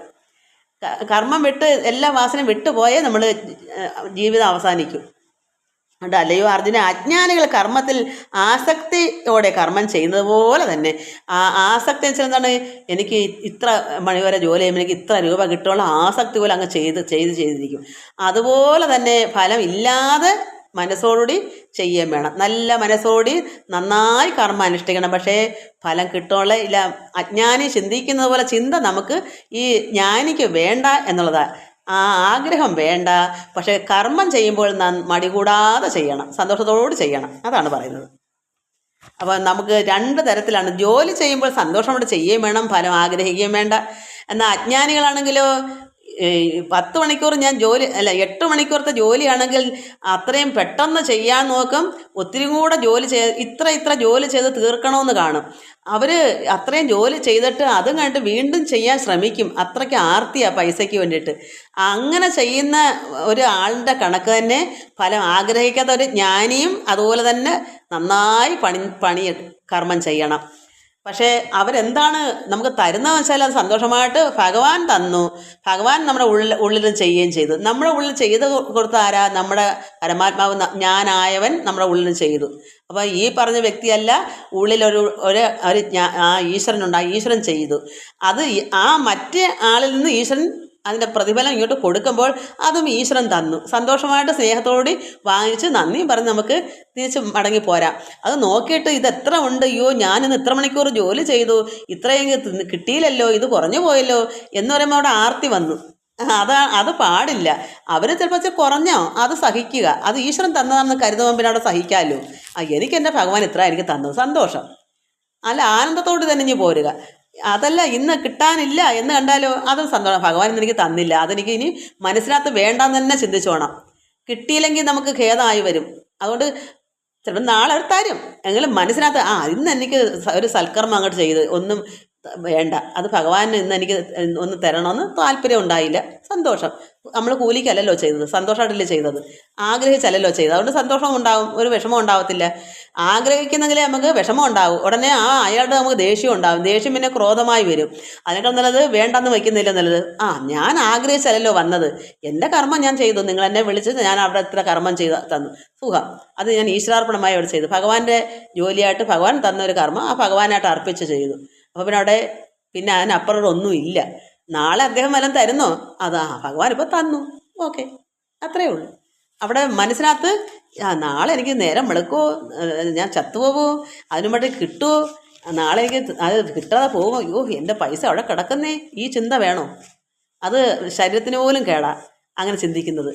കർമ്മം എല്ലാ വാസനയും വിട്ടുപോയേ നമ്മൾ ജീവിതം അവസാനിക്കും. അതുകൊണ്ട് അല്ലയോ അർജുന, അജ്ഞാനികൾ കർമ്മത്തിൽ ആസക്തിയോടെ കർമ്മം ചെയ്യുന്നത് പോലെ തന്നെ ആസക്തി വെച്ചാൽ എന്താണ്? എനിക്ക് ഇത്ര മണി വരെ ജോലി ചെയ്യുമ്പോൾ എനിക്ക് ഇത്ര രൂപ കിട്ടുള്ള ആസക്തി പോലെ അങ്ങ് ചെയ്തിരിക്കും. അതുപോലെ തന്നെ ഫലം ഇല്ലാതെ മനസ്സോടുകൂടി ചെയ്യുകയും വേണം. നല്ല മനസ്സോടി നന്നായി കർമ്മം അനുഷ്ഠിക്കണം. പക്ഷേ ഫലം കിട്ടുള്ള ഇല്ല. അജ്ഞാനി ചിന്തിക്കുന്നത് പോലെ ചിന്ത നമുക്ക് ഈ ജ്ഞാനിക്ക് വേണ്ട എന്നുള്ളതാണ്. ആ ആഗ്രഹം വേണ്ട. പക്ഷേ കർമ്മം ചെയ്യുമ്പോൾ മടി കൂടാതെ ചെയ്യണം, സന്തോഷത്തോട് ചെയ്യണം. അതാണ് പറയുന്നത്. അപ്പോൾ നമുക്ക് രണ്ട് തരത്തിലാണ്. ജോലി ചെയ്യുമ്പോൾ സന്തോഷത്തോടെ ചെയ്യുകയും വേണം, ഫലം ആഗ്രഹിക്കുകയും വേണ്ട. എന്നാൽ അജ്ഞാനികളാണെങ്കിലോ 10 മണിക്കൂർ 8 മണിക്കൂറത്തെ ജോലിയാണെങ്കിൽ അത്രയും പെട്ടെന്ന് ചെയ്യാൻ നോക്കും. ഒത്തിരി കൂടെ ഇത്ര ജോലി ചെയ്ത് തീർക്കണമെന്ന് കാണും. അവർ അത്രയും ജോലി ചെയ്തിട്ട് അതും കണ്ടിട്ട് വീണ്ടും ചെയ്യാൻ ശ്രമിക്കും. അത്രയ്ക്ക് ആർത്തിയാണ് പൈസയ്ക്ക് വേണ്ടിയിട്ട്. അങ്ങനെ ചെയ്യുന്ന ഒരു ആളിൻ്റെ കണക്ക് തന്നെ ഫലം ആഗ്രഹിക്കാത്ത ഒരു ജ്ഞാനിയും അതുപോലെ തന്നെ നന്നായി പണി കർമ്മം ചെയ്യണം. പക്ഷേ അവരെന്താണ് നമുക്ക് തരുന്നതെന്ന് വെച്ചാൽ അത് സന്തോഷമായിട്ട് ഭഗവാൻ തന്നു. ഭഗവാൻ നമ്മുടെ ഉള്ളിൽ ചെയ്യുകയും ചെയ്തു. നമ്മുടെ ഉള്ളിൽ ചെയ്ത് കൊടുത്ത ആരാ? നമ്മുടെ പരമാത്മാവ് ഞാനായവൻ നമ്മുടെ ഉള്ളിൽ ചെയ്തു. അപ്പോൾ ഈ പറഞ്ഞ വ്യക്തിയല്ല, ഉള്ളിലൊരു ഈശ്വരനുണ്ട്. ആ ഈശ്വരൻ ചെയ്തു. അത് മറ്റേ ആളിൽ നിന്ന് ഈശ്വരൻ അതിൻ്റെ പ്രതിഫലം ഇങ്ങോട്ട് കൊടുക്കുമ്പോൾ അതും ഈശ്വരൻ തന്നു. സന്തോഷമായിട്ട് സ്നേഹത്തോടെ വാങ്ങിച്ച് നന്ദിയും പറഞ്ഞ് നമുക്ക് തിരിച്ച് മടങ്ങി പോരാം. അത് നോക്കിയിട്ട് ഇത് എത്ര ഉണ്ട്, അയ്യോ ഞാനിന്ന് ഇത്ര മണിക്കൂർ ജോലി ചെയ്തു, ഇത്രയെങ്കിലും കിട്ടിയില്ലല്ലോ, ഇത് കുറഞ്ഞു പോയല്ലോ എന്ന് പറയുമ്പോൾ അവിടെ ആർത്തി വന്നു. അത് പാടില്ല. അവർ ചിലപ്പോൾ കുറഞ്ഞോ അത് സഹിക്കുക. അത് ഈശ്വരൻ തന്നതാണെന്ന് കരുതുമ്പോൾ പിന്നെ അവിടെ സഹിക്കാമല്ലോ. എനിക്ക് എൻ്റെ ഭഗവാൻ ഇത്ര എനിക്ക് തന്നത്, സന്തോഷം. അല്ല ആനന്ദത്തോട് തന്നെ ഇനി പോരുക. അതല്ല ഇന്ന് കിട്ടാനില്ല എന്ന് കണ്ടാലോ അതും സന്തോഷം. ഭഗവാൻ ഇന്ന് എനിക്ക് തന്നില്ല, അതെനിക്ക് ഇനി മനസ്സിനകത്ത് വേണ്ടാന്ന് തന്നെ ചിന്തിച്ചോണം. കിട്ടിയില്ലെങ്കിൽ നമുക്ക് ഖേദമായി വരും. അതുകൊണ്ട് ചിലപ്പോൾ നാളെ അവർ തരും എങ്കിലും മനസ്സിനകത്ത് ഇന്ന് എനിക്ക് ഒരു സൽക്കർമ്മം അങ്ങോട്ട് ചെയ്ത് ഒന്നും വേണ്ട, അത് ഭഗവാന് ഇന്ന് എനിക്ക് ഒന്ന് തരണമെന്ന് താല്പര്യം ഉണ്ടായില്ല, സന്തോഷം. നമ്മൾ കൂലിക്കല്ലല്ലോ ചെയ്തത്, സന്തോഷമായിട്ടല്ലേ ചെയ്തത്, ആഗ്രഹിച്ചല്ലല്ലോ ചെയ്തത്. അതുകൊണ്ട് സന്തോഷം ഉണ്ടാവും, ഒരു വിഷമം ഉണ്ടാവത്തില്ല. ആഗ്രഹിക്കുന്നെങ്കിലേ നമുക്ക് വിഷമം ഉണ്ടാവും. ഉടനെ അയാളുടെ നമുക്ക് ദേഷ്യം ഉണ്ടാവും, ദേഷ്യം പിന്നെ ക്രോധമായി വരും. അതിനേക്കാൾ നല്ലത് വേണ്ടെന്ന് വയ്ക്കുന്നില്ല നല്ലത്. ഞാൻ ആഗ്രഹിച്ചല്ലല്ലോ വന്നത്, എൻ്റെ കർമ്മം ഞാൻ ചെയ്തു, നിങ്ങൾ എന്നെ വിളിച്ച് ഞാൻ അവിടെ ഇത്ര കർമ്മം ചെയ്ത് തന്നു, സുഖം. അത് ഞാൻ ഈശ്വരാർപ്പണമായി അവിടെ ചെയ്തു, ഭഗവാന്റെ ജോലിയായിട്ട് ഭഗവാൻ തന്നൊരു കർമ്മം ആ ഭഗവാനായിട്ട് അർപ്പിച്ച് ചെയ്തു. അപ്പോൾ പിന്നെ അവിടെ പിന്നെ അതിനപ്പുറം ഒന്നും ഇല്ല. നാളെ അദ്ദേഹം വല്ലതും തരുന്നോ, ഭഗവാൻ ഇപ്പോൾ തന്നു, ഓക്കെ, അത്രയേ ഉള്ളൂ. അവിടെ മനസ്സിനകത്ത് നാളെ എനിക്ക് നേരം വെളുക്കുമോ, ഞാൻ ചത്തുപോകുമോ, അതിനു വേണ്ടി കിട്ടുമോ, നാളെ എനിക്ക് അത് കിട്ടാതെ പോകുമോ, അയ്യോ എൻ്റെ പൈസ അവിടെ കിടക്കുന്നേ, ഈ ചിന്ത വേണോ? അത് ശരീരത്തിന് പോലും കേടാ അങ്ങനെ ചിന്തിക്കുന്നത്.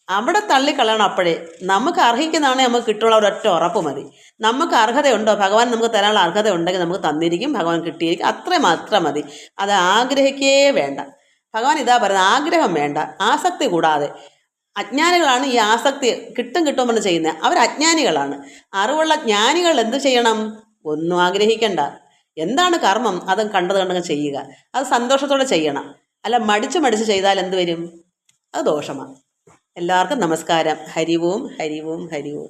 അവിടെ തള്ളിക്കളയണം. അപ്പോഴേ നമുക്ക് അർഹിക്കുന്നതാണ് നമുക്ക് കിട്ടുള്ള ഒരൊറ്റ ഉറപ്പ് മതി. നമുക്ക് അർഹതയുണ്ടോ, ഭഗവാൻ നമുക്ക് തരാനുള്ള അർഹത ഉണ്ടെങ്കിൽ നമുക്ക് തന്നിരിക്കും, ഭഗവാൻ കിട്ടിയിരിക്കും, മാത്രം മതി. അത് ആഗ്രഹിക്കേ വേണ്ട. ഭഗവാൻ ഇതാ പറയുന്നത്, ആഗ്രഹം വേണ്ട, ആസക്തി കൂടാതെ. അജ്ഞാനികളാണ് ഈ ആസക്തി കിട്ടുമെന്ന് ചെയ്യുന്നത്, അവർ അജ്ഞാനികളാണ്. അറിവുള്ള ജ്ഞാനികൾ എന്ത് ചെയ്യണം? ഒന്നും ആഗ്രഹിക്കണ്ട. എന്താണ് കർമ്മം അതും കണ്ടങ്ങ് ചെയ്യുക, അത് സന്തോഷത്തോടെ ചെയ്യണം. അല്ല മടിച്ച് ചെയ്താൽ എന്ത് വരും? അത് ദോഷമാണ്. എല്ലാവർക്കും നമസ്കാരം. ഹരി ഓം ഹരി ഓം ഹരി ഓം.